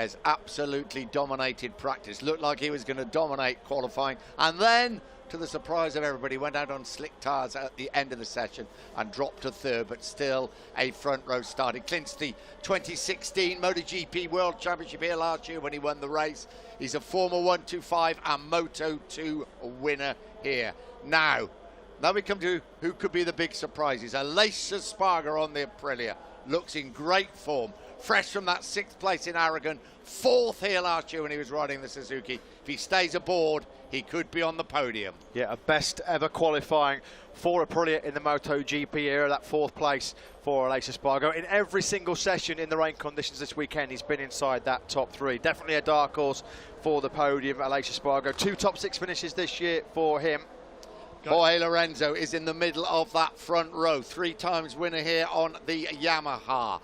Marquez absolutely dominated practice. Looked like he was going to dominate qualifying, and then, to the surprise of everybody, went out on slick tyres at the end of the session and dropped to third, but still a front row start. He clinched the 2016 MotoGP World Championship here last year when he won the race. He's a former 125 and Moto2 winner here. Now we come to who could be the big surprises. Aleix Espargaro on the Aprilia looks in great form, fresh from that 6th place in Aragon, 4th here last year when he was riding the Suzuki. If he stays aboard, he could be on the podium. Yeah, a best ever qualifying for Aprilia in the MotoGP era, that 4th place for Aleix Espargaro. In every single session in the rain conditions this weekend, he's been inside that top 3. Definitely a dark horse for the podium, Aleix Espargaro. 2 top 6 finishes this year for him. Jorge Lorenzo is in the middle of that front row, 3 times winner here on the Yamaha.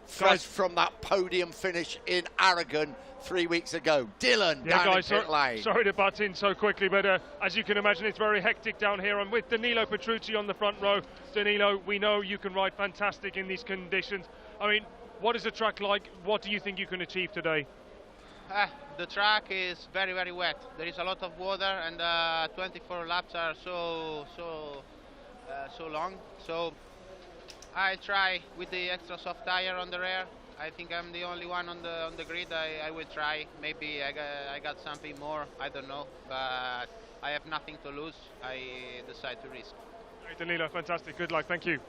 Fresh from that podium finish in Aragon 3 weeks ago. Dylan down in pit lane. Sorry to butt in so quickly, but as you can imagine, it's very hectic down here. I'm with Danilo Petrucci on the front row. Danilo, we know you can ride fantastic in these conditions. I mean, what is the track like? What do you think you can achieve today? The track is very, very wet. There is a lot of water, and 24 laps are so long. So I try with the extra soft tire on the rear. I think I'm the only one on the grid. I will try. Maybe I got something more. I don't know, but I have nothing to lose. I decide to risk. Hey, Danilo, fantastic. Good luck. Thank you.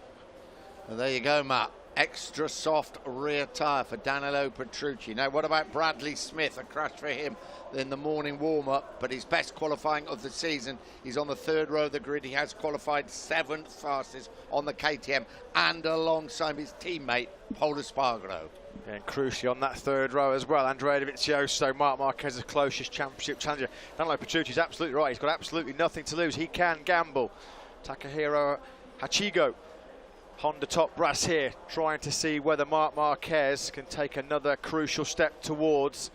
Well, there you go, Matt. Extra soft rear tyre for Danilo Petrucci. Now, what about Bradley Smith? A crash for him in the morning warm-up, but his best qualifying of the season. He's on the 3rd row of the grid. He has qualified 7th fastest on the KTM and alongside his teammate, Pol Espargaro. Yeah, and crucially on that 3rd row as well, Andrea Dovizioso, Marc Marquez's closest championship challenger. Danilo Petrucci's absolutely right. He's got absolutely nothing to lose. He can gamble. Takahiro Hachigo, Honda top brass here, trying to see whether Marc Marquez can take another crucial step towards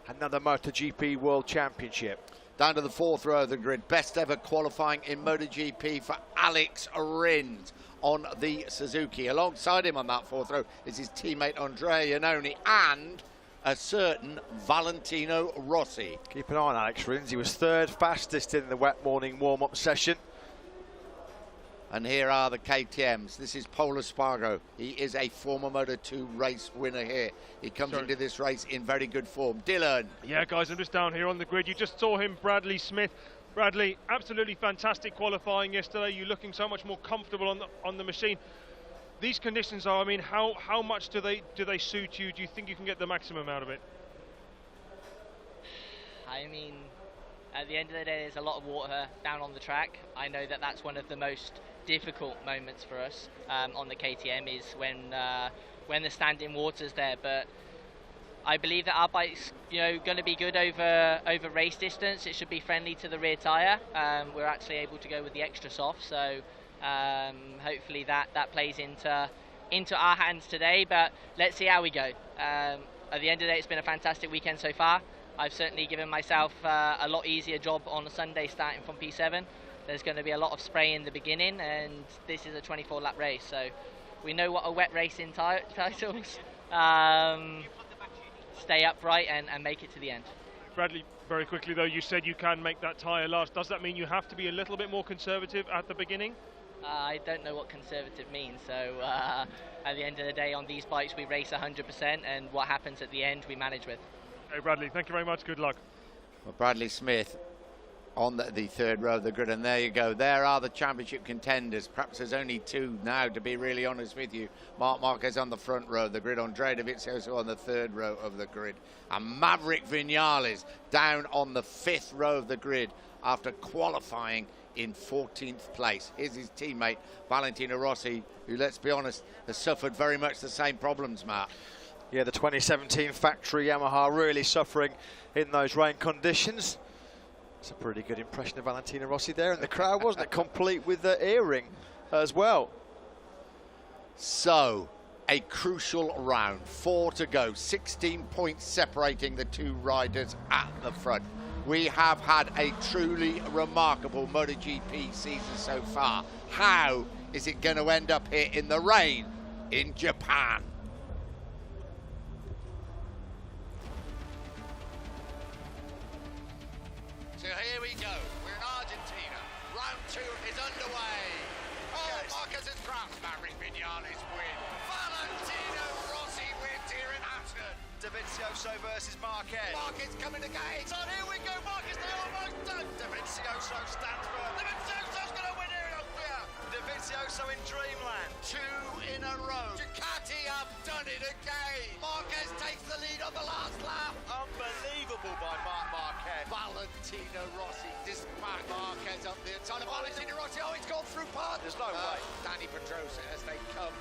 another MotoGP World Championship. Down to the 4th row of the grid, best ever qualifying in MotoGP for Alex Rins on the Suzuki. Alongside him on that 4th row is his teammate Andrea Iannone and a certain Valentino Rossi. Keep an eye on Alex Rins. He was 3rd fastest in the wet morning warm-up session. And here are the KTMs. This is Pol Espargaro. He is a former Moto2 race winner here. He comes into this race in very good form. Dylan. Yeah, guys, I'm just down here on the grid. You just saw him, Bradley Smith. Bradley, absolutely fantastic qualifying yesterday. You're looking so much more comfortable on the machine. These conditions are, I mean, how much do they suit you? Do you think you can get the maximum out of it? I mean, at the end of the day, there's a lot of water down on the track. I know that that's one of the most difficult moments for us on the KTM is when the standing water's there. But I believe that our bike's going to be good over race distance. It should be friendly to the rear tyre. We're actually able to go with the extra soft, so hopefully that plays into our hands today. But let's see how we go. At the end of the day, it's been a fantastic weekend so far. I've certainly given myself a lot easier job on a Sunday starting from P7. There's going to be a lot of spray in the beginning, and this is a 24-lap race, so we know what a wet racing titles. Stay upright and make it to the end. Bradley, very quickly though, you said you can make that tyre last. Does that mean you have to be a little bit more conservative at the beginning? I don't know what conservative means, so at the end of the day on these bikes we race 100%, and what happens at the end we manage with. Hey Bradley, thank you very much, good luck. Well, Bradley Smith on the 3rd row of the grid, and there you go. There are the championship contenders. Perhaps there's only 2 now, to be really honest with you. Marc Marquez on the front row of the grid, Andrea Dovizioso on the 3rd row of the grid, and Maverick Viñales down on the 5th row of the grid after qualifying in 14th place. Here's his teammate Valentino Rossi, who, let's be honest, has suffered very much the same problems, Matt. Yeah, the 2017 factory Yamaha really suffering in those rain conditions. It's a pretty good impression of Valentino Rossi there in the crowd, wasn't it? Complete with the earring as well. So, a crucial round, 4 to go, 16 points separating the 2 riders at the front. We have had a truly remarkable MotoGP season so far. How is it going to end up here in the rain in Japan? So here we go. We're in Argentina. Round 2 is underway. Oh, Marquez has grabbed Maverick Vinales win. Valentino Rossi wins here in Aston. Dovizioso versus Marquez. Marquez coming to gate. So here we go, Marquez, they're almost done. Dovizioso stands firm. Dovizioso's going to win here in Austria. Dovizioso in dreamland. 2 in a row. Ducati have done it again. Marquez takes the lead on the last lap. Unbelievable by Marc Marquez. Valentino Rossi dispatched Marquez up the inside of Valentino Rossi. Oh, he's gone through part. There's no way. Danny Pedrosa as they come.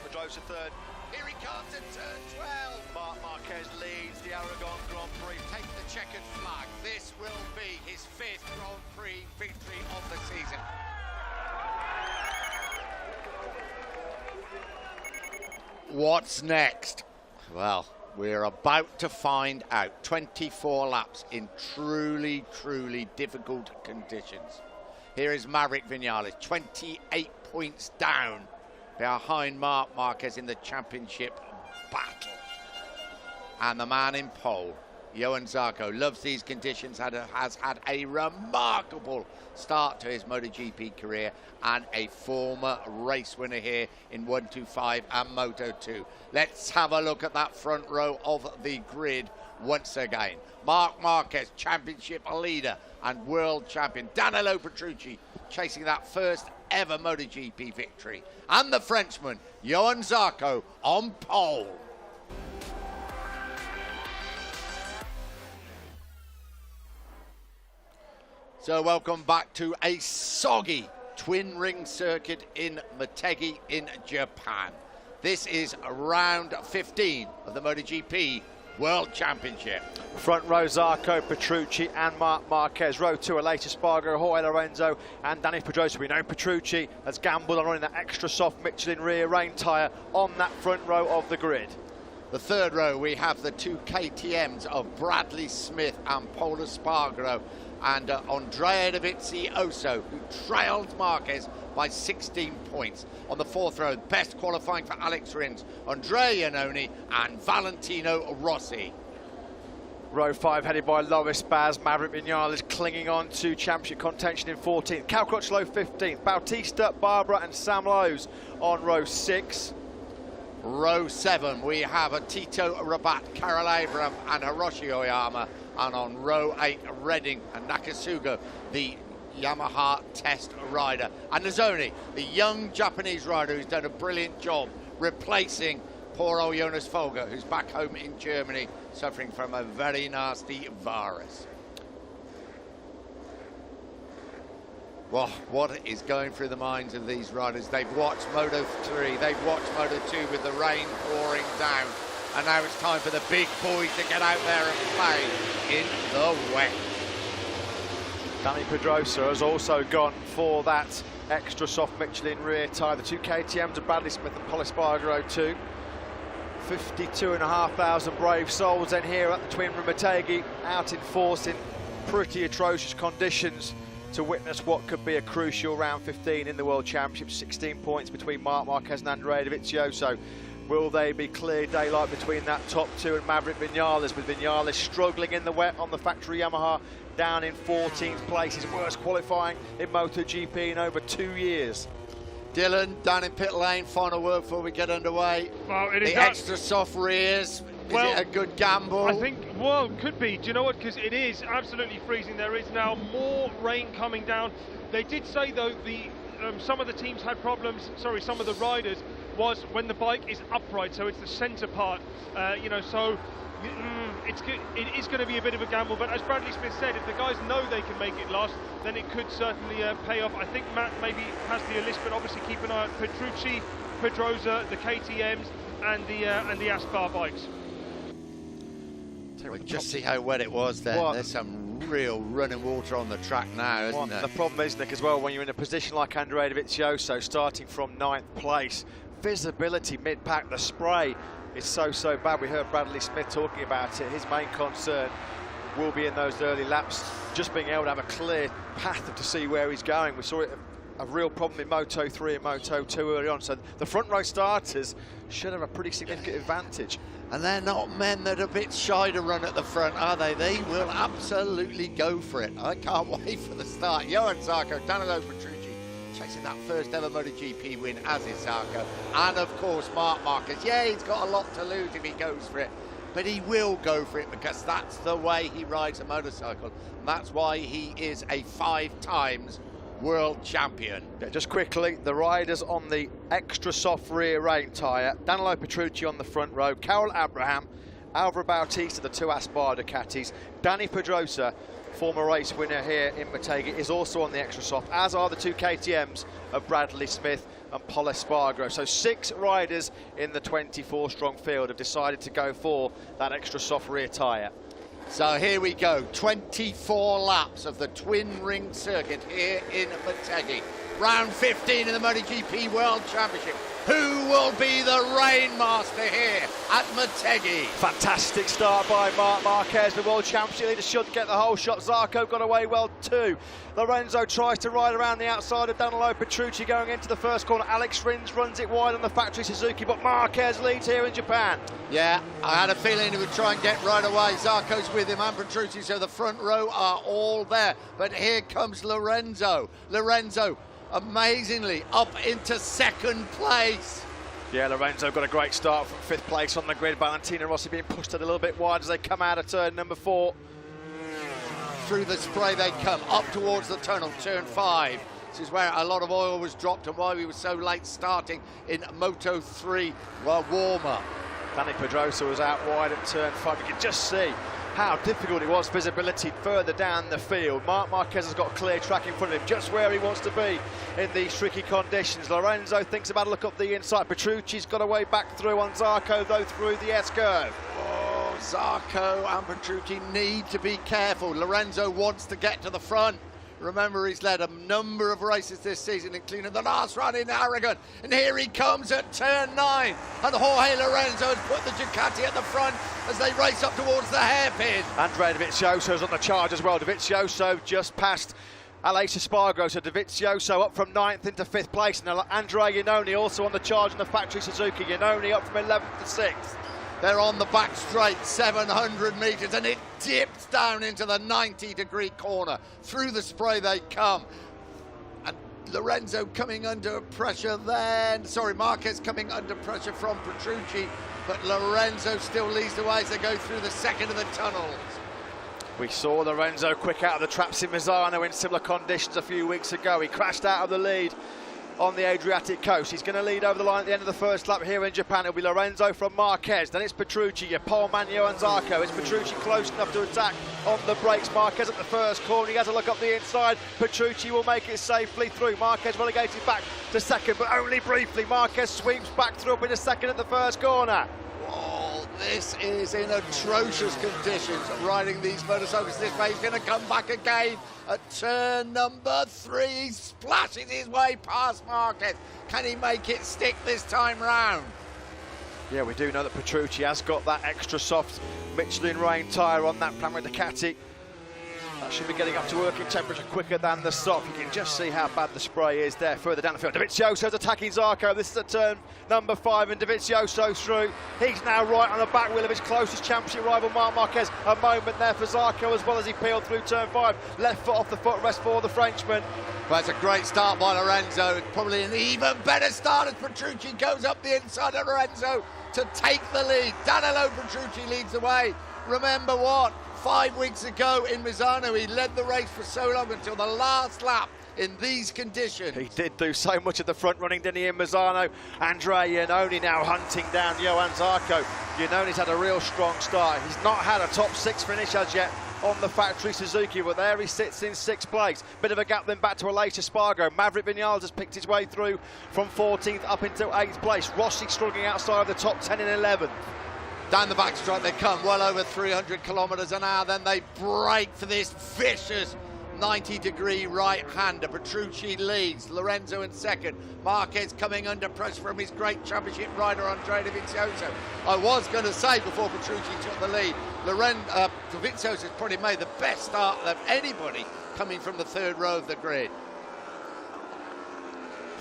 Pedrosa third. Here he comes in turn 12. Marc Marquez leads the Aragon Grand Prix. Take the checkered flag. This will be his 5th Grand Prix victory of the season. What's next? Well, we're about to find out. 24 laps in truly, truly difficult conditions. Here is Maverick Vinales, 28 points down behind Marc Marquez in the championship battle. And the man in pole, Johan Zarco, loves these conditions, has had a remarkable start to his MotoGP career and a former race winner here in 125 and Moto2. Let's have a look at that front row of the grid once again. Marc Marquez, championship leader and world champion. Danilo Petrucci chasing that first ever MotoGP victory. And the Frenchman, Johan Zarco, on pole. So welcome back to a soggy twin ring circuit in Motegi in Japan. This is round 15 of the MotoGP World Championship. Front row Zarco, Petrucci and Marc Marquez. Row 2 Aleix Espargaro, Jorge Lorenzo and Danny Pedrosa. We know Petrucci has gambled on running that extra soft Michelin rear rain tyre on that front row of the grid. The third row we have the 2 KTMs of Bradley Smith and Pol Espargaro and Andrea Dovizioso, who trailed Marquez by 16 points. On the fourth row, best qualifying for Alex Rins, Andrea Iannone and Valentino Rossi. Row 5 headed by Loris Baz, Maverick Vinales clinging on to championship contention in 14th. Cal Crutchlow 15th, Bautista, Barbara and Sam Lowes on row 6. Row 7 we have a Tito Rabat, Karel Abram and Hiroshi Oyama, and on row 8 Redding and Nakasuga, the Yamaha test rider, and Nozzoni, the young Japanese rider who's done a brilliant job replacing poor old Jonas Folger, who's back home in Germany suffering from a very nasty virus. Well, what is going through the minds of these riders? They've watched Moto 3, they've watched Moto 2 with the rain pouring down, and now it's time for the big boys to get out there and play in the wet. Danny Pedrosa has also gone for that extra soft Michelin rear tyre. The 2 KTMs of Bradley Smith and Pol Espargaro 2. 52,500 brave souls in here at the Twin Ring Motegi, out in force in pretty atrocious conditions to witness what could be a crucial round 15 in the World Championship. 16 points between Marc Marquez and Andrea Dovizioso. Will they be clear daylight between that top 2 and Maverick Vinales, with Vinales struggling in the wet on the factory Yamaha, down in 14th place, his worst qualifying in MotoGP in over 2 years. Dylan, down in pit lane, final word before we get underway. Well, it is the extra soft rears, is it a good gamble? I think, well, could be. Do you know what? Because it is absolutely freezing. There is now more rain coming down. They did say, though, some of the teams had problems, some of the riders, was when the bike is upright, so it's the centre part, so it is going to be a bit of a gamble, but as Bradley Smith said, if the guys know they can make it last, then it could certainly pay off. I think Matt maybe has the list, but obviously keep an eye on Petrucci, Pedrosa, the KTMs and the Aspar bikes. Well, just see how wet it was then. What? There's some real running water on the track now, isn't there? The problem is, Nick, as well, when you're in a position like Andrea Dovizioso, starting from 9th place, visibility mid-pack, the spray is so bad. We heard Bradley Smith talking about it. His main concern will be in those early laps, just being able to have a clear path to see where he's going. We saw it a real problem in Moto 3 and Moto 2 early on, so the front row starters should have a pretty significant advantage. And they're not men that are a bit shy to run at the front, are they? They will absolutely go for it. I can't wait for the start. Johan Zarco, Danilo Petrucci, chasing that first ever MotoGP win, as is Zarco. And of course, Marc Marquez. Yeah, he's got a lot to lose if he goes for it, but he will go for it because that's the way he rides a motorcycle. And that's why he is a 5 times world champion. Yeah, just quickly, the riders on the extra soft rear rain tyre: Danilo Petrucci on the front row, Carol Abraham, Alvaro Bautista, the 2 Aspar Ducatis, Dani Pedrosa, former race winner here in Motegi, is also on the extra soft, as are the 2 KTMs of Bradley Smith and Pol Espargaro. So 6 riders in the 24 strong field have decided to go for that extra soft rear tyre. So here we go, 24 laps of the twin ring circuit here in Motegi. Round 15 in the MotoGP World Championship. Who will be the rain master here at Motegi? Fantastic start by Marc Marquez, the World Championship leader, should get the whole shot. Zarco got away well too. Lorenzo tries to ride around the outside of Danilo Petrucci going into the first corner. Alex Rins runs it wide on the factory Suzuki, but Marquez leads here in Japan. Yeah, I had a feeling he would try and get right away. Zarco's with him and Petrucci, so the front row are all there. But here comes Lorenzo. Lorenzo, amazingly, up into second place. Yeah, Lorenzo got a great start from 5th place on the grid. Valentino Rossi being pushed a little bit wide as they come out of turn number 4. Through the spray they come, up towards the tunnel, turn 5. This is where a lot of oil was dropped and why we were so late starting in Moto 3 warm-up. Dani Pedrosa was out wide at turn 5. You can just see how difficult it was, visibility further down the field. Marc Marquez has got clear track in front of him, just where he wants to be in these tricky conditions. Lorenzo thinks about a look up the inside. Petrucci's got a way back through on Zarco, though, through the S-curve. Oh, Zarco and Petrucci need to be careful. Lorenzo wants to get to the front. Remember, he's led a number of races this season, including the last run in Aragon. And here he comes at turn 9. And Jorge Lorenzo has put the Ducati at the front as they race up towards the hairpin. Andrea Dovizioso's on the charge as well. Dovizioso just passed Alex Espargaro, so Dovizioso up from 9th into 5th place. And Andrea Iannone also on the charge in the factory Suzuki. Iannone up from 11th to 6th. They're on the back straight, 700 metres, and it dips down into the 90-degree corner. Through the spray they come. And Lorenzo coming under pressure then. Sorry, Marquez coming under pressure from Petrucci, but Lorenzo still leads the way as they go through the second of the tunnels. We saw Lorenzo quick out of the traps in Misano in similar conditions a few weeks ago. He crashed out of the lead on the Adriatic coast. He's going to lead over the line at the end of the first lap here in Japan. It'll be Lorenzo from Marquez, then it's Petrucci, your pole man Johan Zarco. It's Petrucci close enough to attack on the brakes. Marquez at the first corner, he has a look up the inside. Petrucci will make it safely through. Marquez relegated back to second, but only briefly. Marquez sweeps back through up into second at the first corner. Oh, this is in atrocious conditions, riding these motorcycles this way. He's going to come back again at turn number 3. He splashes his way past Marquez. Can he make it stick this time round? Yeah, we do know that Petrucci has got that extra soft Michelin rain tyre on that Pramac Ducati. That should be getting up to working temperature quicker than the soft. You can just see how bad the spray is there further down the field. Dovizioso's attacking Zarco. This is at turn number 5 and Dovizioso through. He's now right on the back wheel of his closest championship rival, Marc Marquez. A moment there for Zarco as well as he peeled through turn 5. Left foot off the footrest for the Frenchman. Well, it's a great start by Lorenzo. Probably an even better start as Petrucci goes up the inside of Lorenzo to take the lead. Danilo Petrucci leads the way. Remember what? 5 weeks ago in Misano, he led the race for so long until the last lap in these conditions. He did do so much of the front running, didn't he, in Misano? Andrea Iannone now hunting down Johan Zarco. Iannone's had a real strong start. He's not had a top 6 finish as yet on the factory Suzuki, but there he sits in 6th place. Bit of a gap then back to Alex Espargaro. Maverick Vinales has picked his way through from 14th up into 8th place. Rossi struggling outside of the top 10 and 11th. Down the back straight they come, well over 300 kilometres an hour. Then they break for this vicious 90-degree right-hander. Petrucci leads, Lorenzo in second. Marquez coming under pressure from his great championship rider, Andrea Dovizioso. I was going to say before Petrucci took the lead, Dovizioso has probably made the best start of anybody coming from the third row of the grid.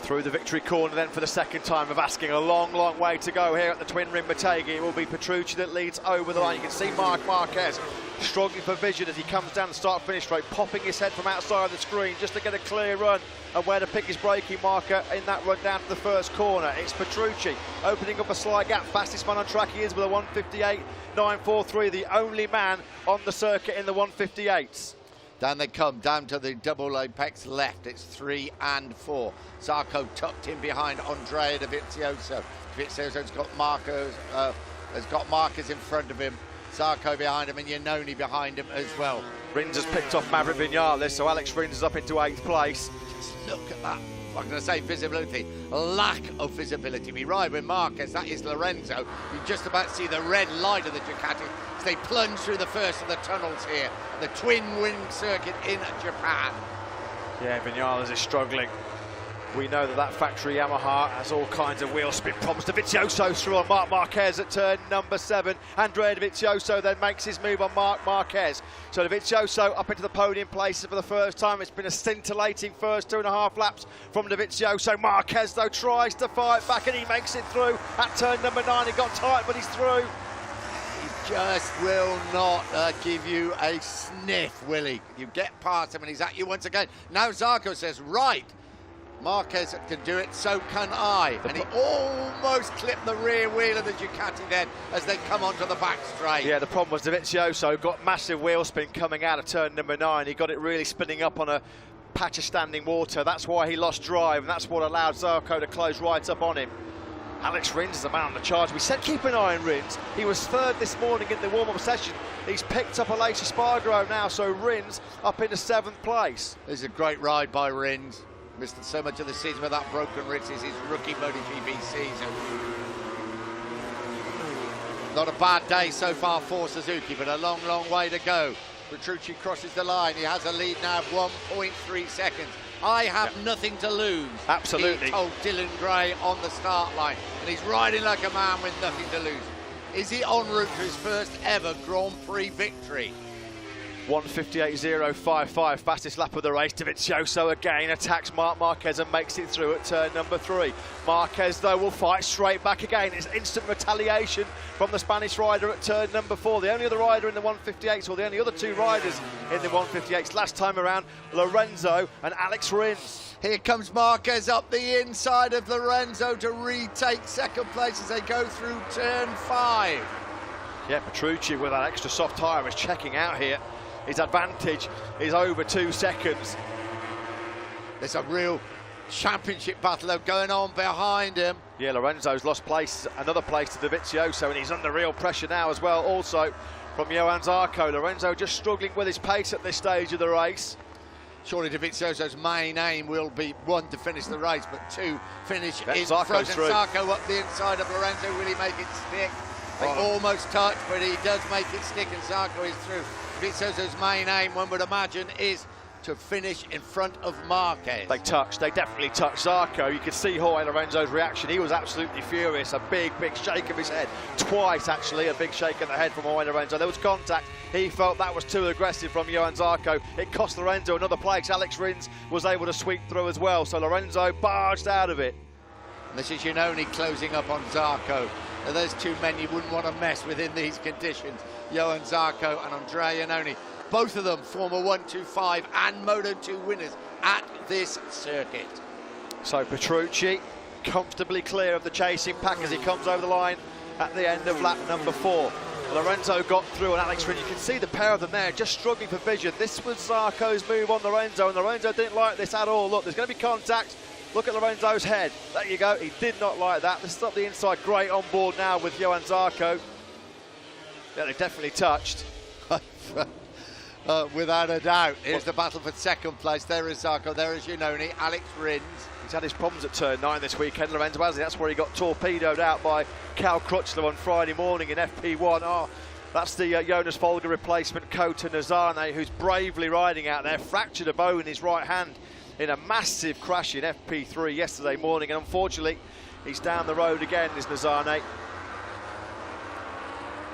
Through the victory corner then for the second time of asking. A long, long way to go here at the twin ring Motegi. It will be Petrucci that leads over the line. You can see Marc Marquez struggling for vision as he comes down the start-finish straight, popping his head from outside the screen just to get a clear run and where to pick his braking marker in that run down to the first corner. It's Petrucci opening up a slight gap. Fastest man on track he is with a 1:58.943, the only man on the circuit in the 1:58s. Down they come, down to the double apex left. It's 3 and 4. Zarco tucked in behind Andrea Dovizioso. Dovizioso's got has got Marquez in front of him. Zarco behind him and Iannone behind him as well. Rins has picked off Maverick Vinales, so Alex Rins is up into 8th place. Just look at that. I'm going to say visibility, lack of visibility. We ride with Marquez, that is Lorenzo. You just about see the red light of the Ducati as they plunge through the first of the tunnels here, the twin wing circuit in Japan. Yeah, Vinales is struggling. We know that factory Yamaha has all kinds of wheel spin problems. Dovizioso through on Marc Marquez at turn number 7. Andrea Dovizioso then makes his move on Marc Marquez. So Dovizioso up into the podium places for the first time. It's been a scintillating first 2.5 laps from Dovizioso. Marquez though tries to fight back and he makes it through at turn number 9. He got tight but he's through. He just will not give you a sniff, will he? You get past him and he's at you once again. Now Zarco says, right, Marquez can do it, so can I. And he almost clipped the rear wheel of the Ducati then as they come onto the back straight. Yeah, the problem was Dovizioso got massive wheel spin coming out of turn number 9. He got it really spinning up on a patch of standing water. That's why he lost drive, and that's what allowed Zarco to close right up on him. Alex Rins is the man on the charge. We said keep an eye on Rins. He was 3rd this morning in the warm-up session. He's picked up a late Espargaro now, so Rins up into 7th place. This is a great ride by Rins. Missed so much of the season with that broken ribs. Is his rookie MotoGP season. Not a bad day so far for Suzuki, but a long, long way to go. Petrucci crosses the line. He has a lead now of 1.3 seconds. I have nothing to lose. Absolutely. He told Dylan Gray on the start line, and he's riding like a man with nothing to lose. Is he en route to his first ever Grand Prix victory? 1:58.055, fastest lap of the race. Dovizioso again attacks Marc Marquez and makes it through at turn number 3. Marquez though will fight straight back again. It's instant retaliation from the Spanish rider at turn number 4. The only other rider in the 1:58s, or the only other 2 riders in the 1:58s last time around, Lorenzo and Alex Rins. Here comes Marquez up the inside of Lorenzo to retake 2nd place as they go through turn 5. Yeah, Petrucci with that extra soft tyre is checking out here. His advantage is over 2 seconds. There's a real championship battle though going on behind him. Yeah, Lorenzo's lost place, another place to Dovizioso, and he's under real pressure now as well, also from Johan Zarco. Lorenzo just struggling with his pace at this stage of the race. Surely Dovizioso's main aim will be 1, to finish the race, but 2, finish in Zarco's front. through. And Zarco up the inside of Lorenzo. Will he make it stick? They almost touch, but he does make it stick, and Zarco is through. Dovizioso's main aim, one would imagine, is to finish in front of Marquez. They definitely touched Zarco. You could see Jorge Lorenzo's reaction. He was absolutely furious. A big shake of his head. Twice, actually, a big shake of the head from Jorge Lorenzo. There was contact. He felt that was too aggressive from Johan Zarco. It cost Lorenzo another place. Alex Rins was able to sweep through as well, so Lorenzo barged out of it. And this is Iannone closing up on Zarco. Now, there's 2 men you wouldn't want to mess with in these conditions. Johan Zarco and Andrea Iannone. Both of them former 125 and Moto2 winners at this circuit. So Petrucci comfortably clear of the chasing pack as he comes over the line at the end of lap number 4. Lorenzo got through and Alex Rins, you can see the pair of them there just struggling for vision. This was Zarco's move on Lorenzo, and Lorenzo didn't like this at all. Look, there's going to be contact. Look at Lorenzo's head. There you go. He did not like that. This is up the inside. Great on board now with Johan Zarco. Yeah, they definitely touched. Without a doubt. Here's the battle for 2nd place. There is Zarco. There is Iannone. Alex Rins. He's had his problems at turn 9 this weekend, Lorenzo, hasn't he? That's where he got torpedoed out by Cal Crutchlow on Friday morning in FP1. Oh, that's the Jonas Folger replacement, Kota Nazane, who's bravely riding out there. Fractured a bone in his right hand in a massive crash in FP3 yesterday morning, and unfortunately he's down the road again, is Nazane.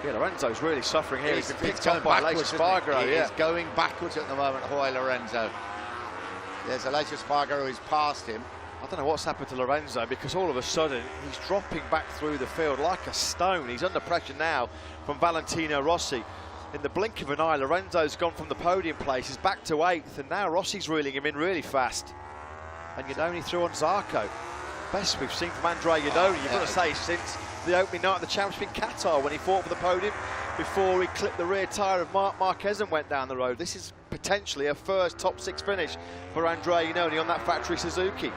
Yeah, Lorenzo's really suffering here. He's been picked up by Aleix Espargaro. He is going backwards at the moment, Jorge Lorenzo. There's Aleix Espargaro who's passed him. I don't know what's happened to Lorenzo, because all of a sudden he's dropping back through the field like a stone. He's under pressure now from Valentino Rossi. In the blink of an eye, Lorenzo's gone from the podium places back to 8th, and now Rossi's reeling him in really fast. And Iannone through on Zarco. Best we've seen from Andrea Iannone, you've got to say, since the opening night of the Championship in Qatar, when he fought for the podium before he clipped the rear tyre of Marc Marquez and went down the road. This is potentially a first top 6 finish for Andrea Iannone on that factory Suzuki.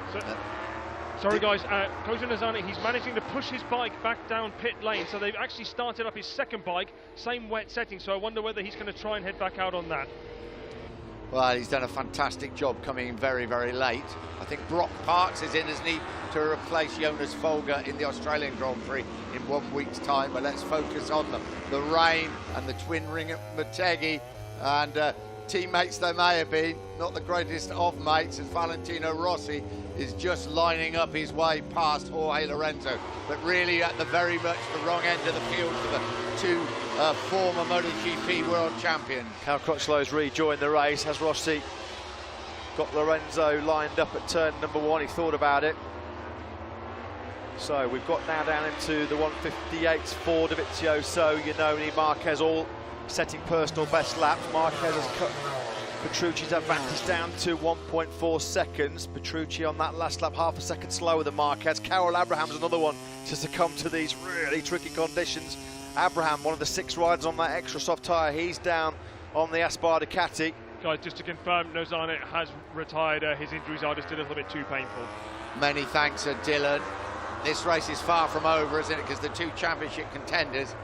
Sorry guys, Koji Nozane, he's managing to push his bike back down pit lane, so they've actually started up his second bike, same wet setting, so I wonder whether he's going to try and head back out on that. Well, he's done a fantastic job coming in very, very late. I think Brock Parks is in, isn't he, to replace Jonas Folger in the Australian Grand Prix in 1 week's time. But let's focus on the rain and the twin ring at Motegi, and teammates they may have been, not the greatest of mates, as Valentino Rossi is just lining up his way past Jorge Lorenzo, but really at the very much the wrong end of the field for the two former MotoGP world champions. Cal Crutchlow's rejoined the race. Has Rossi got Lorenzo lined up at turn number 1? He thought about it. So we've got now down into the 158s for Dovizioso, Iannone, Marquez, all setting personal best laps. Marquez has cut Petrucci's advantage down to 1.4 seconds. Petrucci on that last lap, half a second slower than Marquez. Carol Abraham's another one to succumb to these really tricky conditions. Abraham, one of the 6 riders on that extra soft tyre, he's down on the Aspar Ducati. Guys, just to confirm, Nozane has retired. His injuries are just a little bit too painful. Many thanks, Dylan. This race is far from over, isn't it? Because the 2 championship contenders,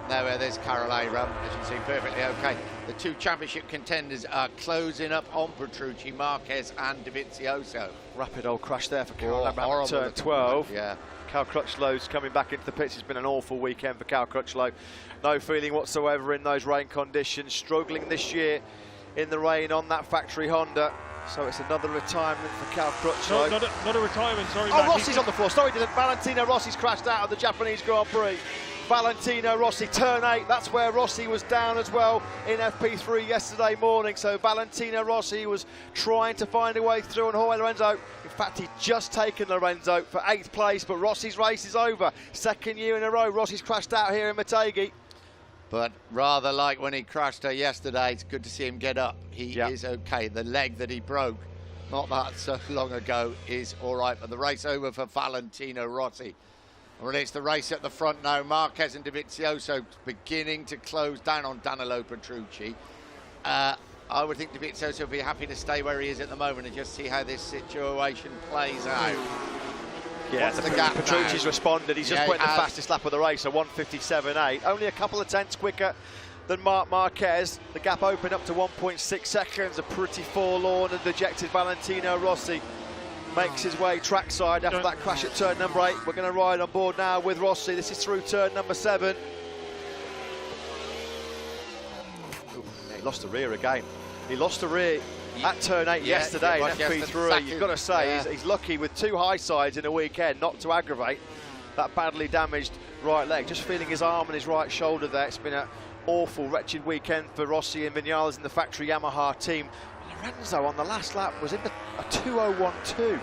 there's Carol Abraham, as you can see perfectly okay. The 2 championship contenders are closing up on Petrucci, Marquez and Dovizioso. Rapid old crash there for Carol Abraham at turn 12. Yeah. Cal Crutchlow's coming back into the pits. It's been an awful weekend for Cal Crutchlow. No feeling whatsoever in those rain conditions. Struggling this year in the rain on that factory Honda. So it's another retirement for Cal Crutchlow. Not a retirement, sorry. Oh, Rossi's on the floor. Sorry, Valentino Rossi's crashed out of the Japanese Grand Prix. Valentino Rossi, turn 8, that's where Rossi was down as well in FP3 yesterday morning. So Valentino Rossi was trying to find a way through on Jorge Lorenzo. In fact, he's just taken Lorenzo for 8th place, but Rossi's race is over. 2nd year in a row, Rossi's crashed out here in Motegi. But rather like when he crashed her yesterday, it's good to see him get up. He is okay. The leg that he broke not that so long ago is all right, but the race over for Valentino Rossi. Well, it's the race at the front now. Marquez and Dovizioso beginning to close down on Danilo Petrucci. I would think Dovizioso would be happy to stay where he is at the moment and just see how this situation plays out. Yeah, the gap Petrucci's now? He's just put in the fastest lap of the race, a 1:57.8. Only a couple of tenths quicker than Marc Marquez. The gap opened up to 1.6 seconds. A pretty forlorn and dejected Valentino Rossi makes his way trackside after that crash at turn number 8. We're going to ride on board now with Rossi. This is through turn number 7. He lost the rear again. He lost the rear at turn 8 yesterday in FP3. You've got to say, he's lucky with 2 high sides in a weekend not to aggravate that badly damaged right leg. Just feeling his arm and his right shoulder there. It's been an awful, wretched weekend for Rossi and Vinales in the factory Yamaha team. Lorenzo on the last lap was in a 2:01.2.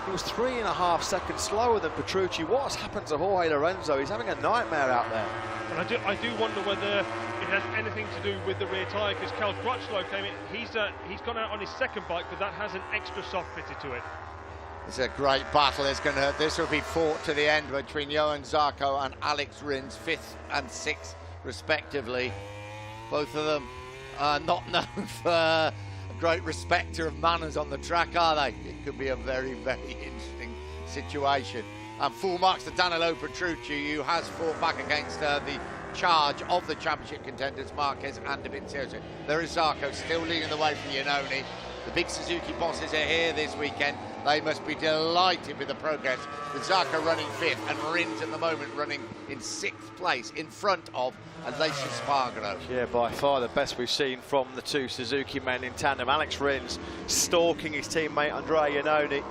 He was 3.5 seconds slower than Petrucci. What has happened to Jorge Lorenzo? He's having a nightmare out there. And I do wonder whether it has anything to do with the rear tyre, because Cal Crutchlow came in. He's gone out on his second bike, but that has an extra soft fitted to it. It's a great battle. This will be fought to the end between Johan Zarco and Alex Rins, 5th and 6th respectively. Both of them are not known for a great respecter of manners on the track, are they? It could be a very, very interesting situation. And full marks to Danilo Petrucci, who has fought back against the charge of the championship contenders, Marquez and Dovizioso. There is Zarco still leading the way from Iannone. The big Suzuki bosses are here this weekend. They must be delighted with the progress, with Zarco running 5th and Rins at the moment running in 6th place in front of Alessio Spargaro. Yeah, by far the best we've seen from the 2 Suzuki men in tandem. Alex Rins stalking his teammate Andrea Iannone.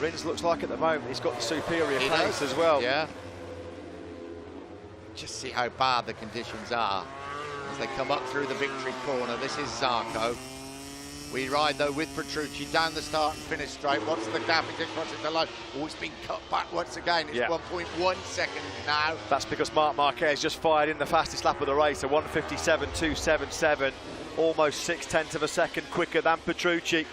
Rins looks like at the moment he's got the superior pace as well. Yeah. Just see how bad the conditions are as they come up through the victory corner. This is Zarco. We ride though with Petrucci down the start and finish straight. What's the gap? Is it crossing the line? Oh, it's been cut back once again. It's 1.1 seconds now. That's because Marc Marquez just fired in the fastest lap of the race, a 1:57.277, almost 0.6 of a second quicker than Petrucci.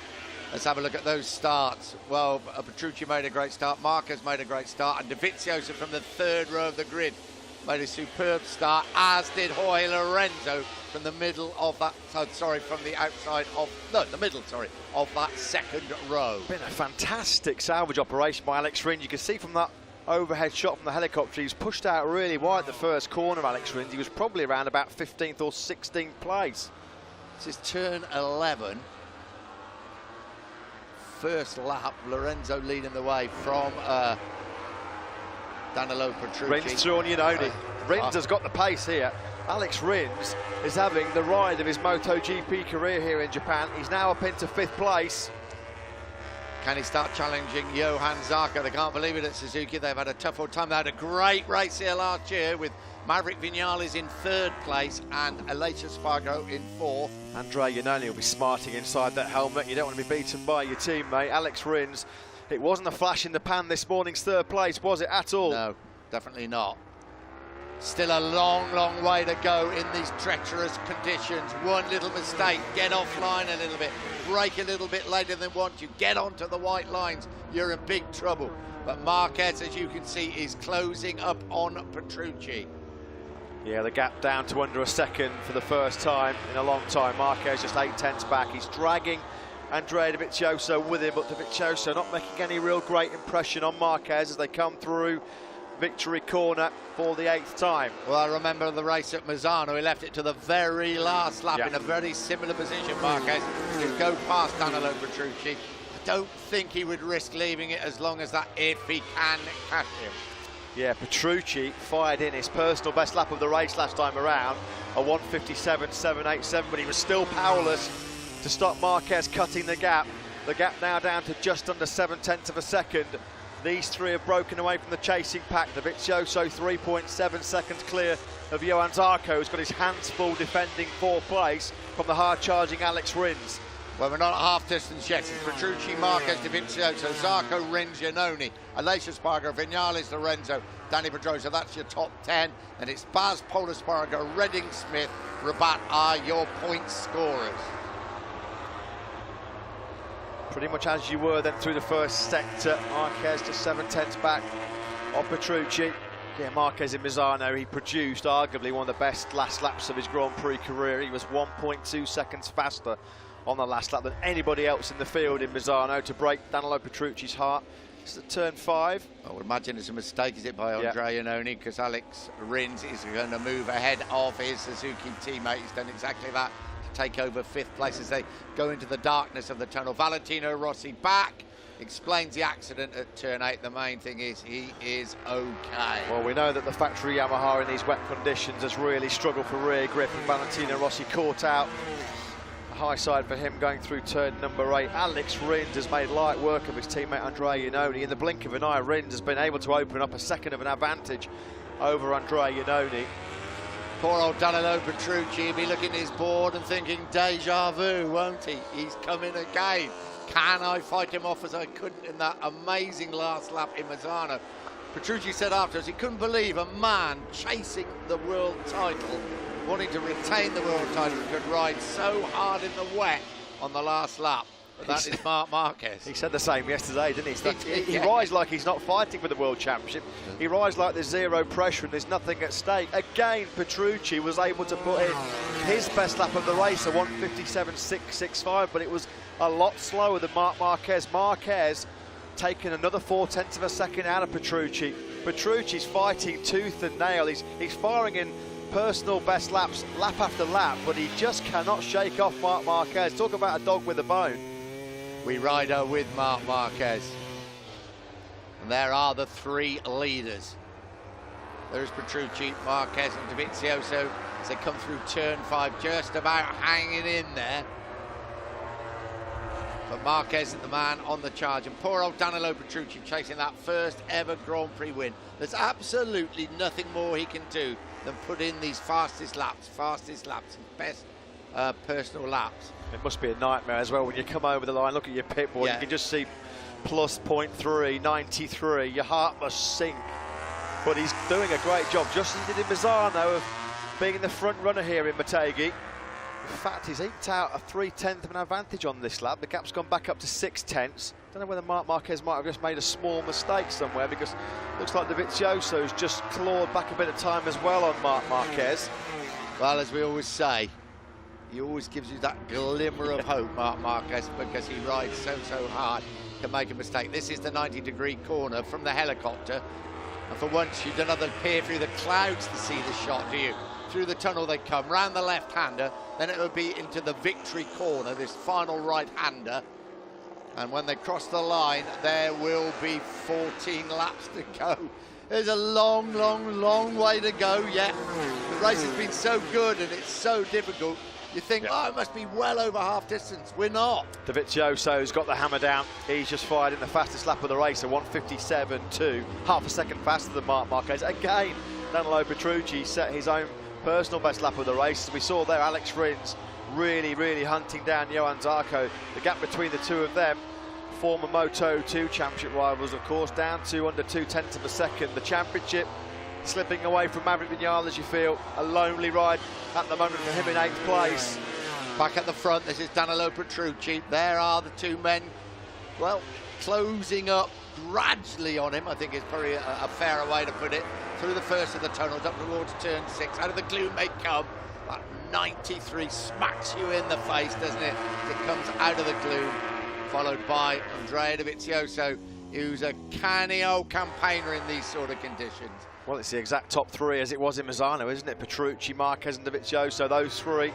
Let's have a look at those starts. Well, Petrucci made a great start, Marquez made a great start, and Dovizioso from the third row of the grid made a superb start, as did Jorge Lorenzo from the middle of that, from the outside of, no, the middle, of that second row. Been a fantastic salvage operation by Alex Rins. You can see from that overhead shot from the helicopter, he's pushed out really wide the first corner, Alex Rins. He was probably around about 15th or 16th place. This is turn 11. First lap, Lorenzo leading the way from Danilo Petrucci. Rins through on Iannone. Rins has got the pace here. Alex Rins is having the ride of his MotoGP career here in Japan. He's now up into 5th place. Can he start challenging Johan Zarco? They can't believe it at Suzuki. They've had a tough old time. They had a great race here last year with Maverick Vinales in 3rd place and Aleix Espargaro in 4th. Andrea Iannone will be smarting inside that helmet. You don't want to be beaten by your teammate. Alex Rins, it wasn't a flash in the pan this morning's 3rd place, was it at all? No, definitely not. Still a long, long way to go in these treacherous conditions. One little mistake, get offline a little bit, brake a little bit later than want you, get onto the white lines, you're in big trouble. But Marquez, as you can see, is closing up on Petrucci. Yeah, the gap down to under a second for the first time in a long time. Marquez just 8/10 back. He's dragging Andrea Dovizioso with him, but Dovizioso not making any real great impression on Marquez as they come through victory corner for the 8th time. Well, I remember the race at Misano. He left it to the very last lap in a very similar position, Marquez. He'd go past Danilo Petrucci. I don't think he would risk leaving it as long as that if he can catch him. Yeah, Petrucci fired in his personal best lap of the race last time around, a 1:57.787, but he was still powerless to stop Marquez cutting the gap. The gap now down to just under 0.7 of a second. These three have broken away from the chasing pack. Dovizioso 3.7 seconds clear of Johan Zarco, who's got his hands full defending 4th place from the hard-charging Alex Rins. Well, we're not at half distance yet. It's Petrucci, Marquez, Dovizioso, Zarco, Rins, Iannone, Aleix Espargaro, Vinales, Lorenzo, Danny Pedrosa. That's your top 10. And it's Baz, Paul Espargaro, Redding, Smith, Rabat are your point scorers. Pretty much as you were then through the first sector. Marquez just 7/10 back of Petrucci. Yeah, Marquez in Misano, he produced arguably one of the best last laps of his Grand Prix career. He was 1.2 seconds faster on the last lap than anybody else in the field in Misano to break Danilo Petrucci's heart. It's at turn 5. I would imagine it's a mistake, is it, by Andrea Iannone, because Alex Rins is going to move ahead of his Suzuki teammate. He's done exactly that to take over 5th place as they go into the darkness of the tunnel. Valentino Rossi back, explains the accident at turn 8. The main thing is he is okay. Well, we know that the factory Yamaha in these wet conditions has really struggled for rear grip, and Valentino Rossi caught out. A high side for him going through turn number 8. Alex Rins has made light work of his teammate Andrea Iannone. In the blink of an eye, Rins has been able to open up a second of an advantage over Andrea Iannone. Poor old Danilo Petrucci, he'll be looking at his board and thinking deja vu, won't he? He's coming again. Can I fight him off as I couldn't in that amazing last lap in Misano? Petrucci said afterwards he couldn't believe a man chasing the world title, wanting to retain the world title, could ride so hard in the wet on the last lap. But that is Marc Marquez. He said the same yesterday, didn't he? He rides like he's not fighting for the World Championship. He rides like there's zero pressure and there's nothing at stake. Again, Petrucci was able to put in his best lap of the race, a 1:57.665, but it was a lot slower than Marc Marquez. Marquez taking another 0.4 of a second out of Petrucci. Petrucci's fighting tooth and nail. He's firing in personal best laps, lap after lap, but he just cannot shake off Marc Marquez. Talk about a dog with a bone. We ride her with Marc Marquez. And there are the 3 leaders. There's Petrucci, Marquez and Dovizioso as they come through turn 5, just about hanging in there. But Marquez is the man on the charge, and poor old Danilo Petrucci chasing that first ever Grand Prix win. There's absolutely nothing more he can do than put in these fastest laps, and best personal laps. It must be a nightmare as well when you come over the line, look at your pit board, you can just see plus 0.3, 93, your heart must sink. But he's doing a great job, just as he did in Misano, of being the front runner here in Motegi. In fact, he's eked out a 3/10 of an advantage on this lap. The gap's gone back up to 6/10. Don't know whether Marc Marquez might have just made a small mistake somewhere, because it looks like Dovizioso's just clawed back a bit of time as well on Marc Marquez. Well, as we always say, he always gives you that glimmer of hope, Marc Marquez, because he rides so hard to make a mistake. This is the 90-degree corner from the helicopter, and for once you don't have to peer through the clouds to see the shot, do you? Through the tunnel they come, round the left-hander, then it will be into the victory corner, this final right-hander, and when they cross the line, there will be 14 laps to go. There's a long way to go yet. The race has been so good and it's so difficult. You think, oh, it must be well over half distance. We're not. Dovizioso's got the hammer down. He's just fired in the fastest lap of the race, a 1:57.2, half a second faster than Marc Marquez. Again, Danilo Petrucci set his own personal best lap of the race. As we saw there, Alex Rins really hunting down Johan Zarco. The gap between the two of them, former Moto2 championship rivals, of course, down to under 0.2 of a second. The championship slipping away from Maverick Vinales, you feel. A lonely ride at the moment for him in 8th place. Back at the front, this is Danilo Petrucci. There are the two men, well, closing up gradually on him. I think it's probably a fairer way to put it. Through the first of the tunnels, up towards turn 6. Out of the gloom they come. That 93 smacks you in the face, doesn't it? It comes out of the gloom, followed by Andrea Dovizioso, who's a canny old campaigner in these sort of conditions. Well, it's the exact top three as it was in Misano, isn't it? Petrucci, Marquez and Dovizioso, those three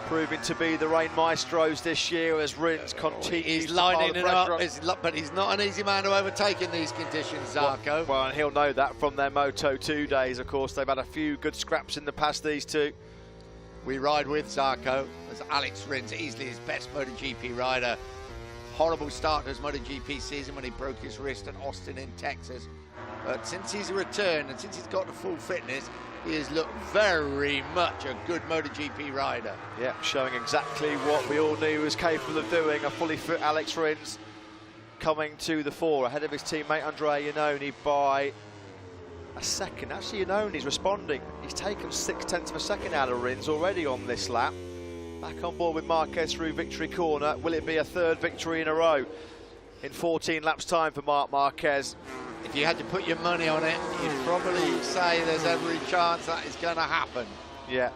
proving to be the rain maestros this year as Rins continues He's to lining pile it the up, but he's not an easy man to overtake in these conditions, Zarco. Well, and he'll know that from their Moto2 days, of course. They've had a few good scraps in the past, these two. We ride with Zarco as Alex Rins, easily his best MotoGP rider. Horrible start to his MotoGP season when he broke his wrist at Austin in Texas. But since he's returned and since he's got to full fitness, he has looked very much a good MotoGP rider. Yeah, showing exactly what we all knew he was capable of doing. A fully fit Alex Rins coming to the fore ahead of his teammate Andrea Iannone by a second. Actually, Iannone's responding. He's taken 0.6 of a second out of Rins already on this lap. Back on board with Marquez through victory corner. Will it be a third victory in a row in 14 laps time for Marc Marquez? If you had to put your money on it, you'd probably say there's every chance that is going to happen. Yeah,